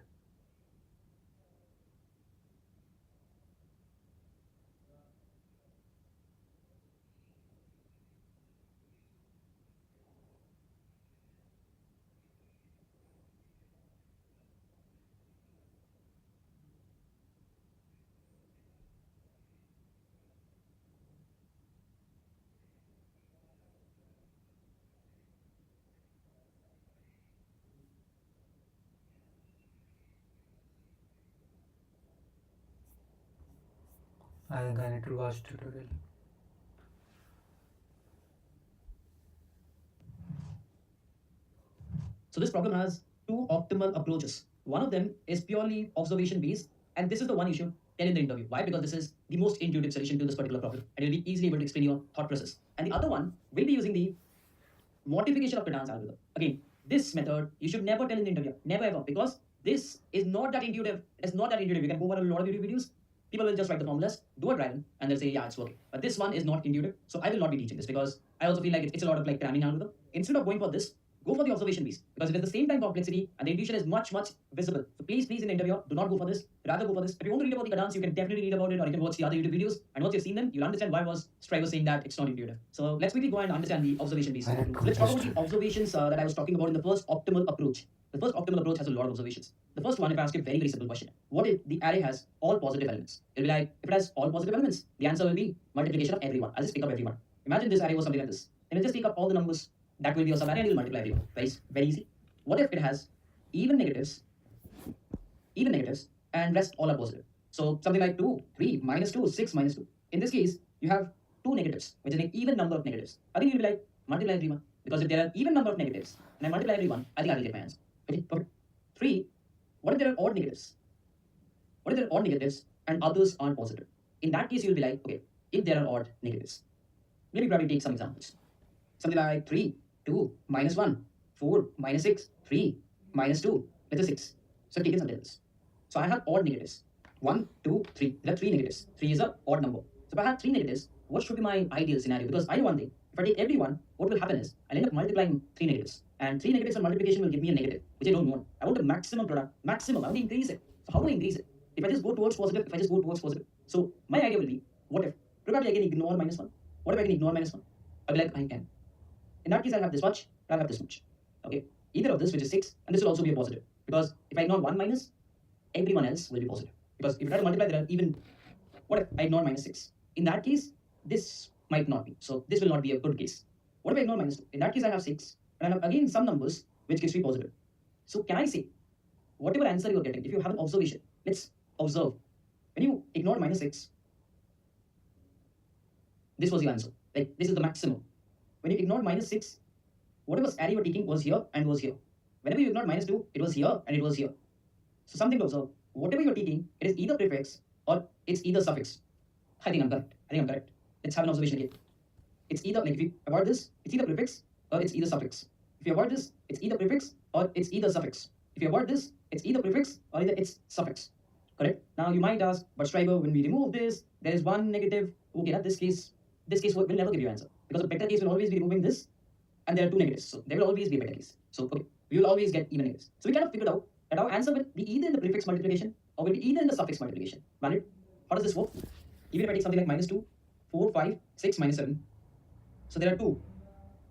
Again, it will watch tutorial. So this problem has two optimal approaches. One of them is purely observation based, and this is the one you should tell in the interview. Why? Because this is the most intuitive solution to this particular problem, and you'll be easily able to explain your thought process. And the other one will be using the modification of the dance algorithm. Again, this method you should never tell in the interview, never ever, because this is not that intuitive. It's not that intuitive. You can go over a lot of YouTube videos. People will just write the formulas, do a dry run, and they'll say, yeah, it's working. But this one is not intuitive, so I will not be teaching this because I also feel like it's a lot of like cramming algorithm. Instead of going for this, go for the observation piece because it is the same time complexity and the intuition is much visible. So please in the interview, do not go for this. Rather go for this. If you want to read about the dance, you can definitely read about it, or you can watch the other YouTube videos. And once you've seen them, you'll understand why was Strive was saying that it's not intuitive. So let's quickly go and understand the observation piece. So let's talk about the observations that I was talking about in the first optimal approach. The first optimal approach has a lot of observations. The first one, if I ask you a very simple question, what if the array has all positive elements? It'll be like, if it has all positive elements, the answer will be multiplication of everyone. I'll just pick up everyone. Imagine this array was something like this. And we'll just take up all the numbers that will be a subarray and it will multiply everyone. Very easy. What if it has even negatives, and rest all are positive? So something like 2, 3, minus 2, 6, minus 2. In this case, you have two negatives, which is an even number of negatives. I think you'll be like, multiply everyone. Because if there are even number of negatives, and I multiply everyone, I think I will get my answer. Okay, perfect. 3, what if there are odd negatives? What if there are odd negatives and others aren't positive? In that case, you'll be like, okay, if there are odd negatives, maybe probably take some examples. Something like 3, 2, minus 1, 4, minus 6, 3, minus 2, let's say 6. So take it something else. So I have odd negatives. 1, 2, 3. There are 3 negatives. 3 is an odd number. So if I have 3 negatives, what should be my ideal scenario? Because I know one thing. If I take everyone, what will happen is I'll end up multiplying 3 negatives. And 3 negatives on multiplication will give me a negative, which I don't want. I want a maximum product. Maximum. I want to increase it. So how do I increase it? If I just go towards positive, So my idea will be, what if? Probably I can ignore minus 1. What if I can ignore minus 1? I'll be like, I can. In that case, I'll have this much, I'll have this much. Okay. Either of this, which is 6, and this will also be a positive. Because if I ignore 1 minus, everyone else will be positive. Because if you try to multiply, there are even, what if I ignore minus 6? In that case, this might not be. So this will not be a good case. What if I ignore minus 2? In that case, I have 6, and I have again some numbers which gives me positive. So can I say, whatever answer you're getting, if you have an observation, let's observe. When you ignore minus 6, this was the answer. Like, this is the maximum. When you ignore minus 6, whatever array you were taking was here and was here. Whenever you ignored minus 2, it was here and it was here. So something to observe. Whatever you're taking, it is either prefix or it's either suffix. I think I'm correct. Let's have an observation again. It's either, like if you avoid this, it's either prefix or it's either suffix. If you avoid this, it's either prefix or it's either suffix. If you avoid this, it's either prefix or either it's suffix. Correct? Now you might ask, but Striver, when we remove this, there is one negative. Okay, now this case will never give you an answer. Because a better case will always be removing this, and there are 2 negatives. So there will always be a better case. So okay, we will always get even negatives. So we kind of figured out that our answer will be either in the prefix multiplication or will be either in the suffix multiplication. Valid? How does this work? Even if I take something like minus 2, 4, 5, 6, minus 7. So there are 2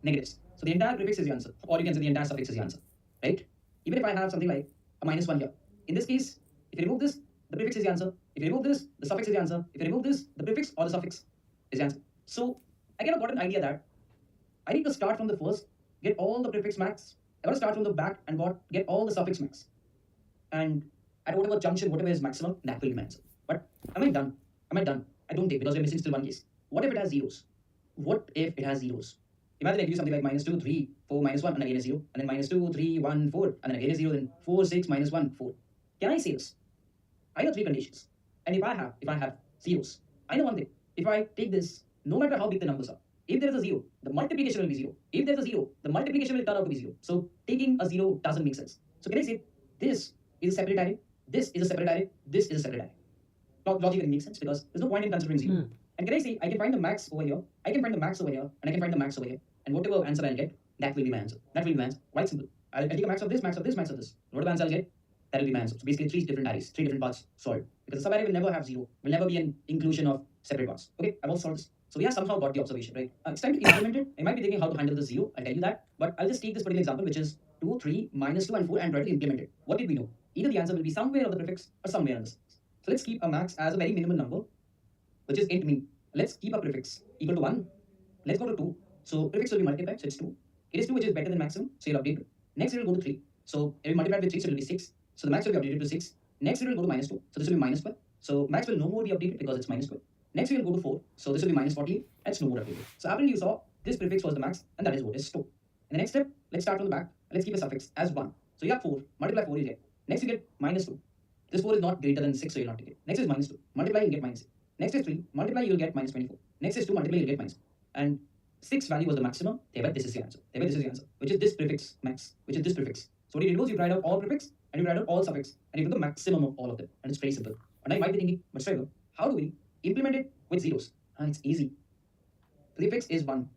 negatives. So the entire prefix is the answer. Or you can say the entire suffix is the answer. Right? Even if I have something like a minus 1 here. In this case, if you remove this, the prefix is the answer. If you remove this, the suffix is the answer. If you remove this, the prefix or the suffix is the answer. So I kind of got an idea that I need to start from the first, get all the prefix max. I got to start from the back and get all the suffix max. And at whatever junction, whatever is maximum, that will be my answer. But am I done? I don't think, because we're missing still one case. What if it has zeros? Imagine I give you something like minus 2, 3, 4, minus 1, and again a 0. And then minus 2, 3, 1, 4, and then again a 0, then 4, 6, minus 1, 4. Can I say this? I know 3 conditions. And if I have zeros, I know one thing. If I take this, no matter how big the numbers are, if there is a 0, the multiplication will be 0. If there is a 0, the multiplication will turn out to be 0. So taking a 0 doesn't make sense. So can I say this is a separate array, this is a separate array, this is a separate array? Logically makes sense because there's no point in considering 0. And can I say I can find the max over here, I can find the max over here, and I can find the max over here. And whatever answer I'll get, that will be my answer. Quite simple. I'll take a max of this, max of this, max of this. Whatever answer I'll get, that will be my answer. So basically 3 different arrays, 3 different parts solved. Because the subarray will never have 0, will never be an inclusion of separate parts. Okay, I've also solved this. So we have somehow got the observation, right? It's time to implement it. I might be thinking how to handle the 0, I'll tell you that. But I'll just take this particular example, which is 2, 3, minus 2, and 4, and try to implement it. What did we know? Either the answer will be somewhere on the prefix or somewhere on the suffix. So let's keep a max as a very minimal number, which is int min. Let's keep a prefix equal to 1. Let's go to 2. So prefix will be multiplied, so it's 2. It is 2, which is better than maximum, so you'll update 2. Next it will go to 3. So if we multiply with 3, so it will be 6. So the max will be updated to 6. Next it will go to minus 2. So this will be minus 12. So max will no more be updated because it's minus 12. Next, we will go to 4. So this will be minus 48. That's no more applicable. So apparently you saw this prefix was the max, and that is what is store. In the next step, let's start from the back. Let's keep a suffix as 1. So you have 4. Multiply 4 is here. Next you get minus 2. This 4 is not greater than 6, so you'll not take it. Next is minus 2. Multiply, you'll get minus 6. Next is 3. Multiply, you'll get minus 24. Next is 2. Multiply, you'll get minus. And 6 value was the maximum. Thereby, this is the answer. Thereby, this is the answer. Which is this prefix max. Which is this prefix. So what you do is you write out all prefix and you write out all suffix and you get the maximum of all of them. And it's very simple. And I might be thinking, but Striver, how do we implement it with zeros? And it's easy. Prefix is 1.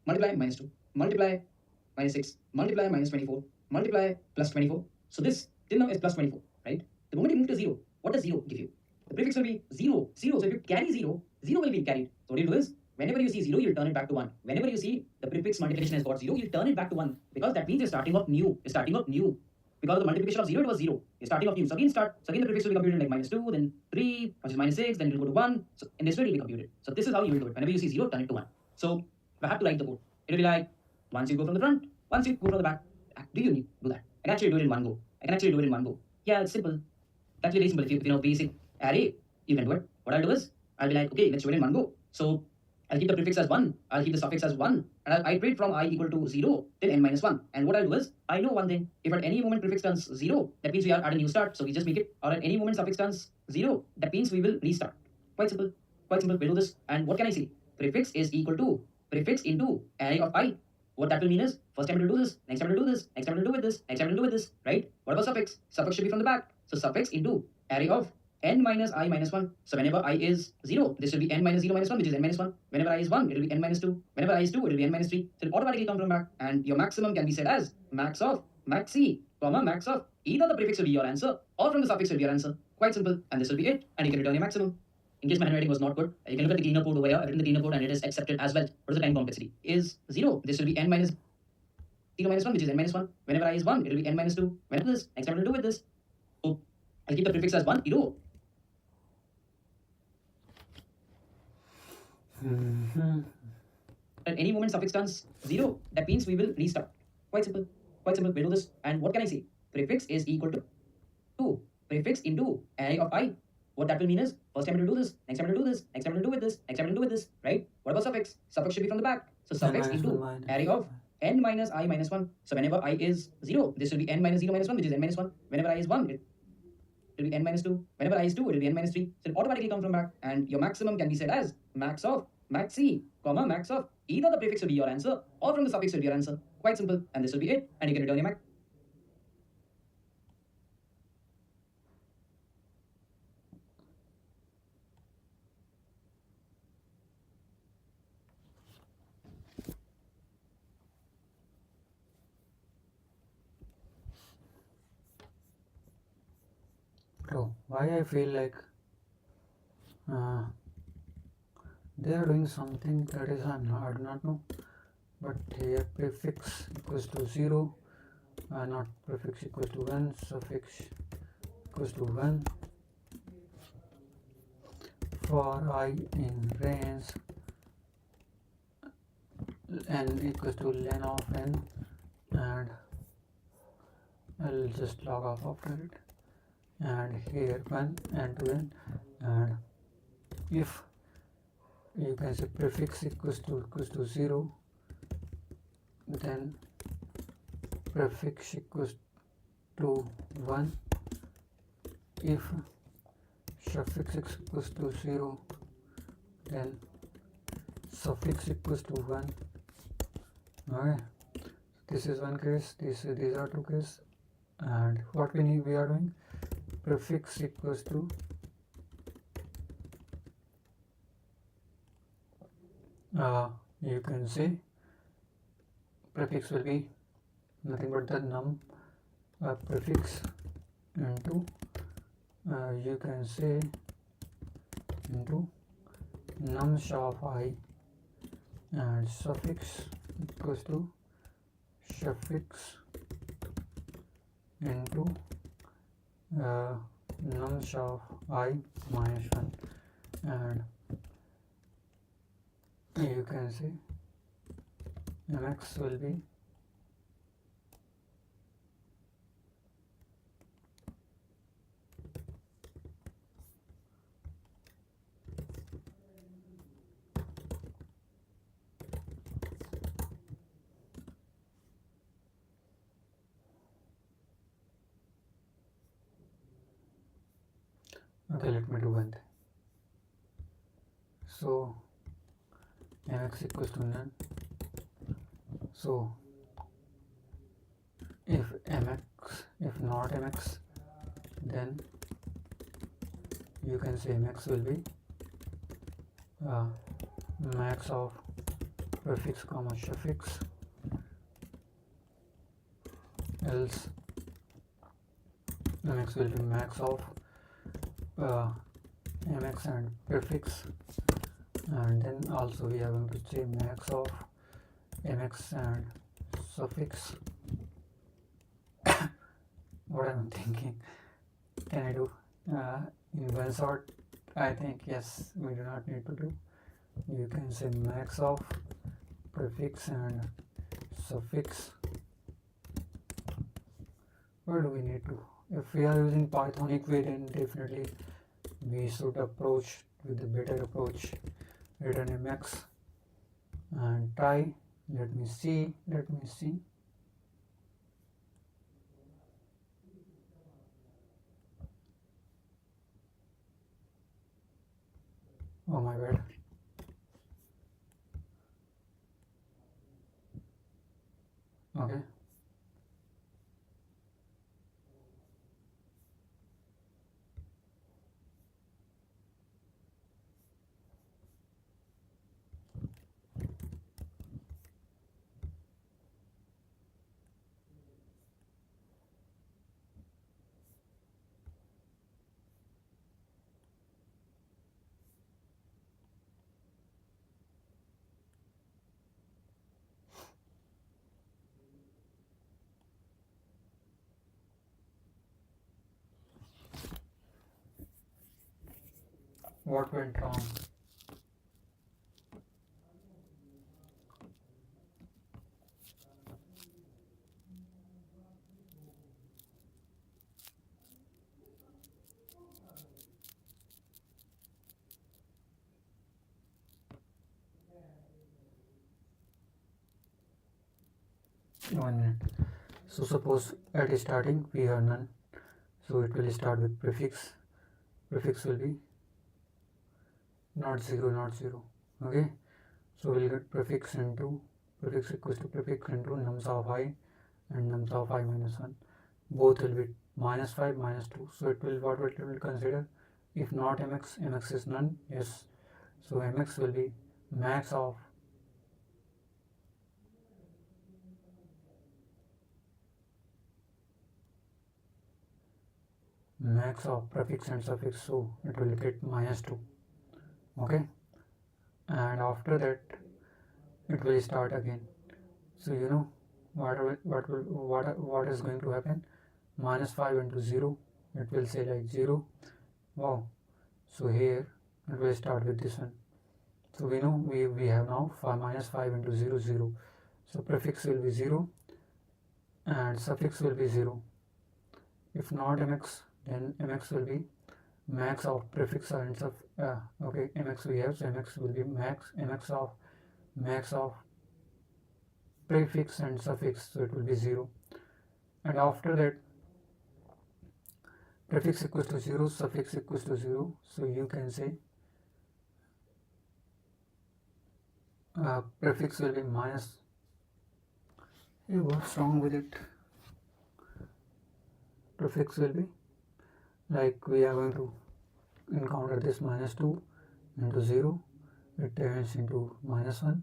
Multiply minus 2. Multiply minus 6. Multiply minus 24. Multiply plus 24. So this till now is plus 24, right? The moment you move to 0, what does 0 give you? The prefix will be 0. 0. So if you carry 0, 0 will be carried. So what you do is, whenever you see 0, you'll turn it back to 1. Whenever you see the prefix multiplication has got 0, you'll turn it back to 1. Because that means you're starting off new. You're starting off new. Because of the multiplication of 0, it was 0. You're starting off new. So again the prefix will be computed like minus 2, then 3, which is minus 6, then it will go to 1. So in this way it will be computed. So this is how you will do it. Whenever you see 0, turn it to 1. So if I have to write the code, it will be like, once you go from the front, once you go from the back. Do you need to do that? I can actually do it in one go. Yeah, it's simple. That's very simple. If you know basic array, you can do it. What I'll do is, I'll be like, okay, let's do it in one go. So I'll keep the prefix as 1, I'll keep the suffix as 1, and I'll iterate from I equal to 0 till n minus 1. And what I'll do is, I know one thing. If at any moment prefix turns 0, that means we are at a new start, so we just make it. Or at any moment suffix turns 0, that means we will restart. Quite simple. Quite simple. We'll do this. And what can I say? Prefix is equal to prefix into array of I. What that will mean is, first time I will do this, next time I will do this, next time I will do with this, next time I will do with this, right? What about suffix? Suffix should be from the back. So suffix into array of n minus I minus 1. So whenever I is 0, this will be n minus 0 minus 1, which is n minus 1. Whenever I is 1, it will be n minus 2. Whenever I is 2, it will be n minus 3. So it automatically comes from back. And your maximum can be said as max of max c, comma max of either the prefix will be your answer or from the suffix will be your answer. Quite simple. And this will be it. And you can return your maximum. In case my handwriting was not good, you can look at the cleaner code over here. I've written the cleaner code and it is accepted as well. What is the time complexity? Is 0. This will be n minus 0 minus 1, which is n minus 1. Whenever I is 1, it will be n minus 2. Whenever this, next time I will do with this. So I'll keep the prefix as 1, 0. At any moment suffix turns 0, that means we will restart. Quite simple. Quite simple. We'll do this. And what can I say? Prefix is equal to 2. Prefix into array of I. What that will mean is, first time I will do this, next time I will do this, next time I will do with this, next time I will do with this, right? What about suffix? Suffix should be from the back. So suffix into array of n minus I minus 1. So whenever I is 0, this will be n minus 0 minus 1, which is n minus 1. Whenever I is 1, it will be n minus 2. Whenever I is 2, it will be n minus 3. So it automatically comes from back. And your maximum can be said as max of max c, comma max of either the prefix will be your answer or from the suffix will be your answer. Quite simple. And this will be it. And you can return your max. Bro, why I feel like they are doing something that is I do not know, but here prefix equals to 0, not prefix equals to 1, suffix equals to 1 for I in range n equals to len of n, and I'll just log off after it. And here 1 and 2 n, and if you can say prefix equals to 0, then prefix equals to 1. If suffix equals to 0, then suffix equals to 1. Okay, this is one case, these are two cases. And what we are doing, prefix equals to you can say prefix will be nothing but the num prefix into you can say into nums of I, and suffix equals to suffix into nums of I minus 1, and you can say mx will be Okay, let me do one thing. So mx equals to none. So if mx, if not mx, then you can say mx will be uh, max of prefix comma suffix, else mx will be max of uh, mx and prefix, and then also we are going to say max of mx and suffix. What I'm thinking, can I do in one shot? I think yes, we do not need to do. You can say max of prefix and suffix. What do we need to? If we are using Pythonic way, then definitely we should approach with the better approach. Return mx and try. Let me see. Oh my bad. Okay. What went wrong? One minute. So suppose at starting we have none. So it will start with prefix. Prefix will be not 0, not 0. Okay. So we'll get prefix equals to prefix into nums of I and nums of I minus 1. Both will be minus 5, minus 2. So it will, what it will consider? If not mx is none, yes. So mx will be max of prefix and suffix, so it will get minus 2. Okay, and after that it will start again. So you know what is going to happen? Minus 5 into 0, it will say like 0. Wow. So here it will start with this one. So we know we have now minus 5 into 0, 0. So prefix will be 0 and suffix will be 0. If not mx, then mx will be max of prefix and okay, mx we have, so mx will be max of prefix and suffix, so it will be 0. And after that prefix equals to 0, suffix equals to 0, so you can say prefix will be minus. Hey, what's wrong with it? Prefix will be like we are going to encounter this minus 2 into 0, it turns into minus 1.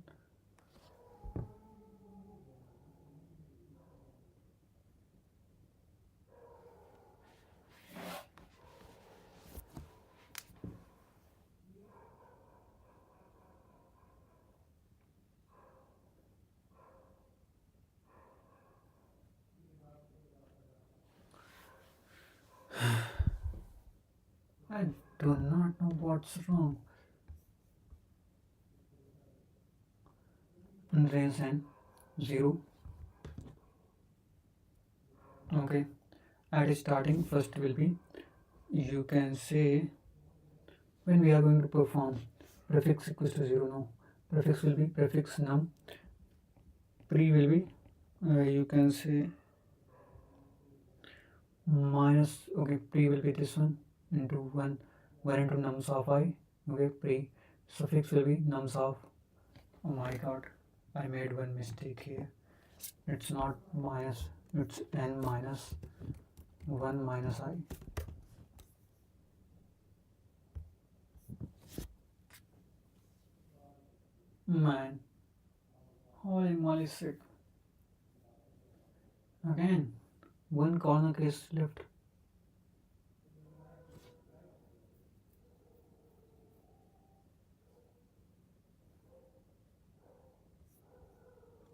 I do not know what's wrong. Range and 0. Okay, at starting first will be, you can say, when we are going to perform prefix equals to 0, no, prefix will be prefix num, pre will be you can say minus, okay, pre will be this one into 1, 1 into nums of I. Okay, pre suffix will be nums of. Oh my god, I made one mistake here. It's not minus, it's n minus 1 minus I. Man, holy moly, sick. Again, one corner case left.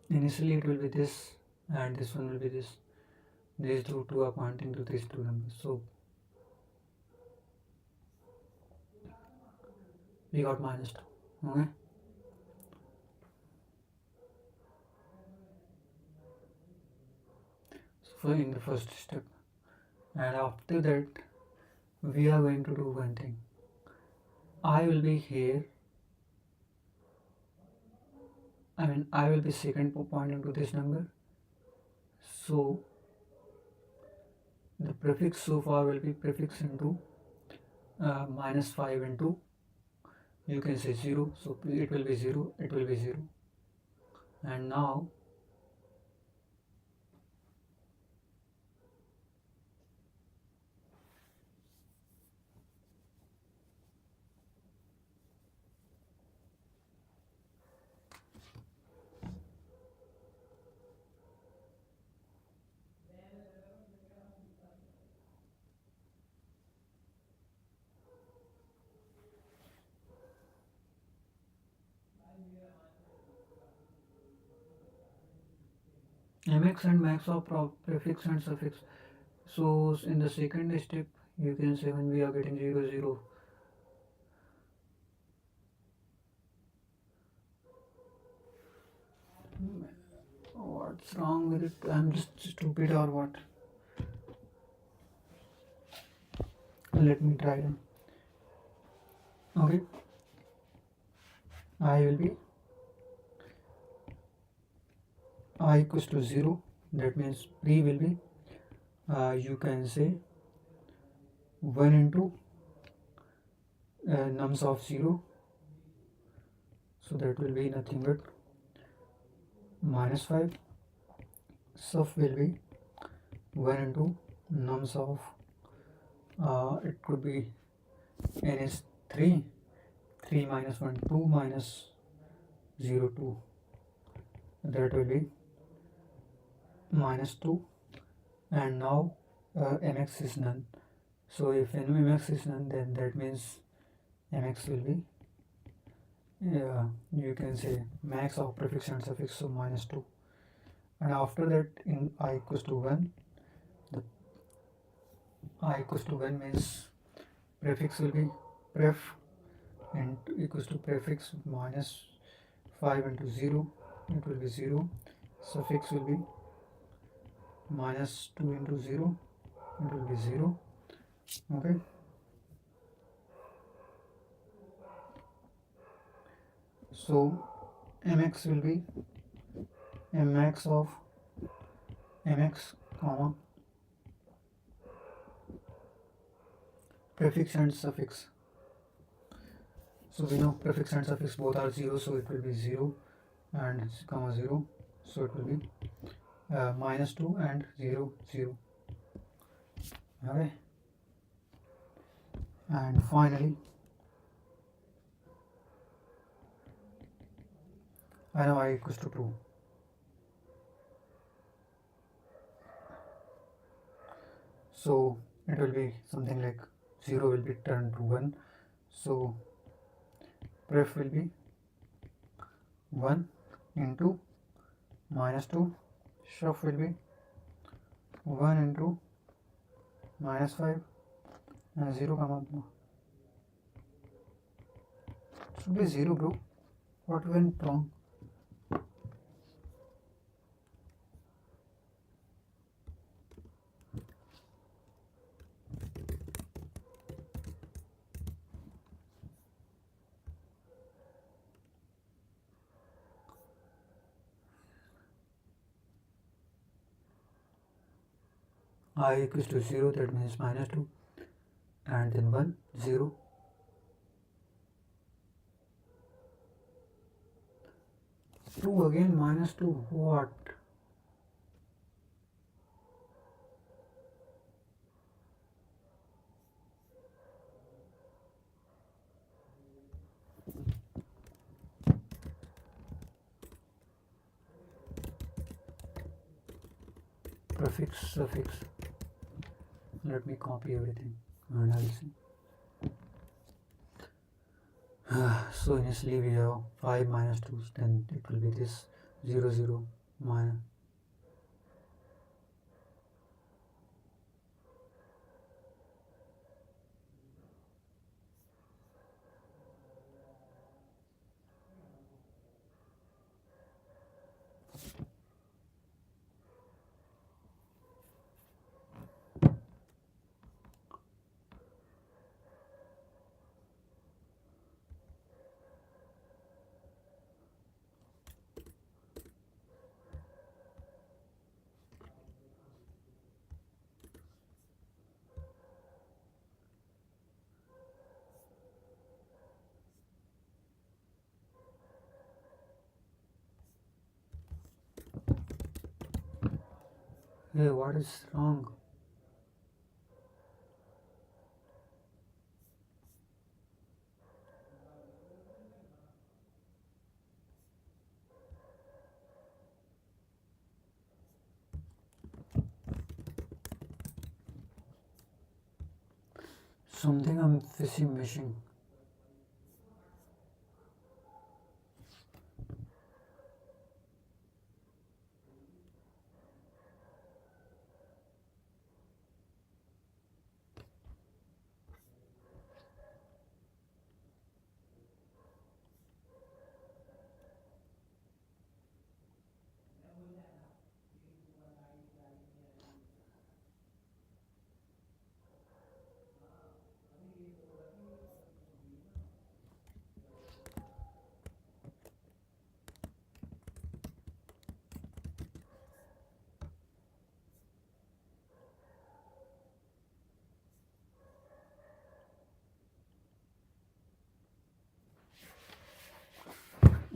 Initially it will be this and this one will be this. These two are pointing to these two numbers. So we got minus 2. Okay. So in the first step. And after that we are going to do one thing. I will be here. I will be second pointing to this number. So the prefix so far will be prefix into minus 5 into, you can say 0. So it will be 0, it will be 0. And now mx and max of prefix and suffix. So in the second step, you can say when we are getting 0 0. What's wrong with it? I'm just stupid or what? Let me try them. Okay. I will be I equals to 0. That means pre will be you can say 1 into nums of 0. So that will be nothing but minus 5. Suf will be 1 into nums of it could be n is 3. 3 minus 1, 2 minus 0, 2. That will be minus 2. And now mx is none. So if mx is none, then that means mx will be you can say max of prefix and suffix, so minus 2. And after that, in I equals to 1, the I equals to 1 means prefix will be pref and equals to prefix minus 5 into 0, it will be 0. Suffix will be minus 2 into 0, it will be 0. Okay. So mx will be mx of mx comma prefix and suffix. So we know prefix and suffix both are 0, so it will be 0 and comma 0. So it will be minus 2 and 0 0. Okay. And finally, I know I equals to 2. So it will be something like 0 will be turned to 1. So pref will be 1 into minus 2. Shuff will be 1 into minus 5 and 0 comma. It should be 0, bro. What went wrong? I equals to 0, that means minus 2, and then 1 0. -2 again, -2. What? Prefix, suffix. Let me copy everything and I'll see. So initially we have 5 minus 2, then it will be this 0 0 minus. Hey, what is wrong? Something I'm missing.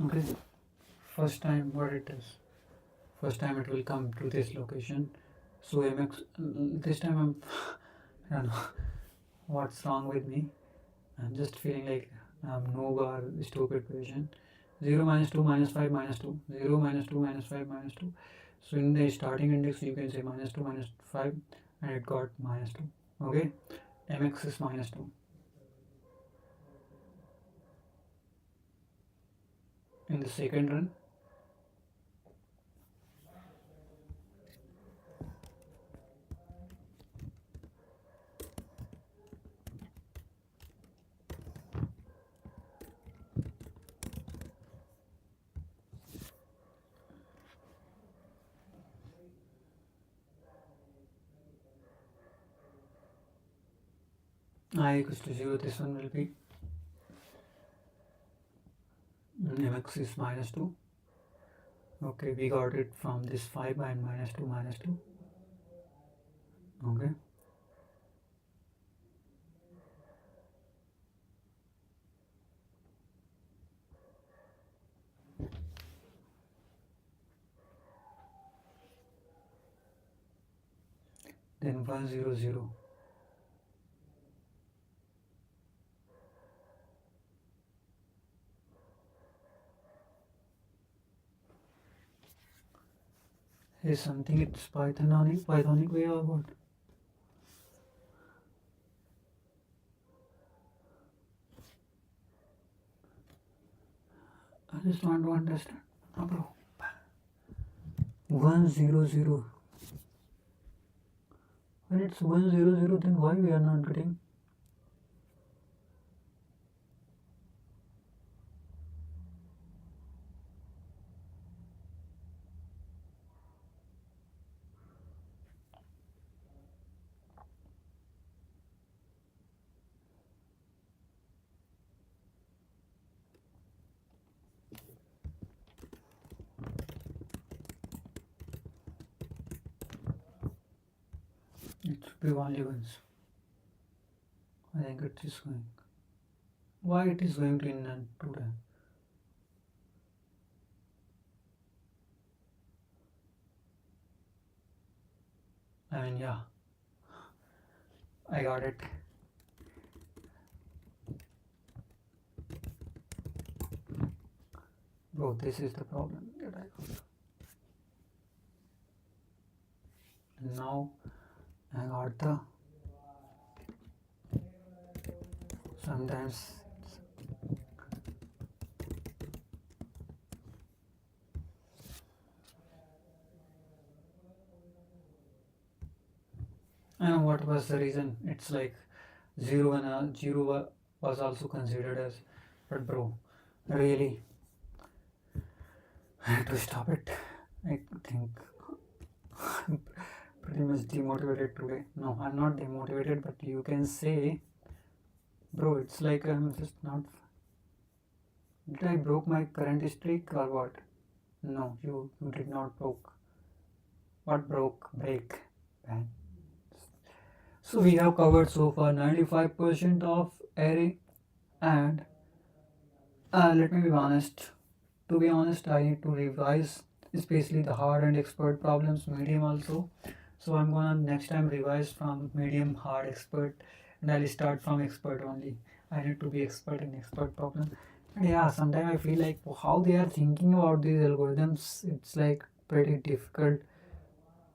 Okay, first time what it is. First time it will come to this location. So MX, this time I don't know what's wrong with me. I'm just feeling like I'm noob or stupid question. 0 minus 2 minus 5 minus 2. 0 minus 2 minus 5 minus 2. So in the starting index you can say minus 2 minus 5 and it got minus 2. Okay, mx is minus 2. In the second run, I equals to 0, this one will be mx is minus 2. Okay, we got it from this 5 and minus 2 minus 2. Okay, then 1 0 0. Is something it's Pythonic way or what? I just want to understand. Oh, bro. 1 0 0. When it's 1 0 0, then why we are not getting? It should be only once. I think it is going. Why it is going to in and two times? I mean, yeah, I got it. Bro, this is the problem that I got. Now I got the sometimes. And what was the reason? It's like zero and was also considered as. But bro, really, I had to stop it. I think I'm pretty much demotivated today. No, I'm not demotivated, but you can say, bro, it's like I'm just not. Did I broke my current streak or what? No, you did not broke. What broke? Break. Man. So we have covered so far 95% of array, and let me be honest. To be honest, I need to revise, especially the hard and expert problems, medium also. So I'm gonna next time revise from medium, hard, expert, and I'll start from expert only. I need to be expert in expert problem. And yeah, sometimes I feel like how they are thinking about these algorithms. It's like pretty difficult.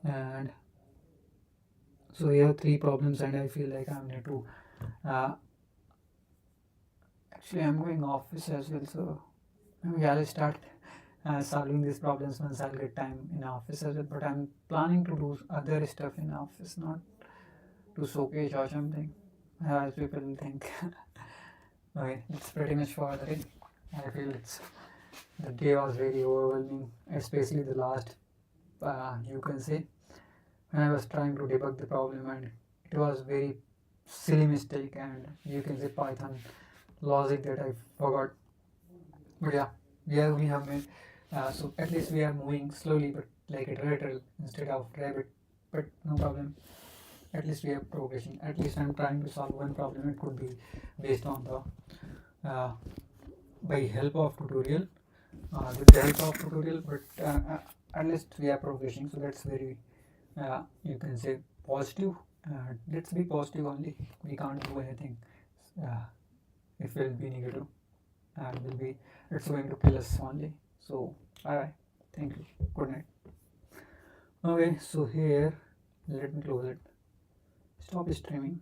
And so we have three problems, and I feel like I need to. Uh, Actually, I'm going office as well, so maybe I'll start solving these problems once I'll get time in office as well. But I'm planning to do other stuff in office, not to showcase or something, as people will think. Okay, it's pretty much for the day. I feel the day was very overwhelming, especially the last. You can say when I was trying to debug the problem, and it was very silly mistake, and you can say Python logic that I forgot. But yeah, we have made. So at least we are moving slowly, but like a turtle instead of rabbit. But no problem. At least we are progressing. At least I'm trying to solve one problem. It could be based on the by help of tutorial, with the help of tutorial. But at least we are progressing. So that's very you can say positive. Let's be positive only. We can't do anything uh, if it will be negative, and will be it's going to kill us only. So bye bye. Thank you. Good night. Okay, so here let me close it. Stop streaming.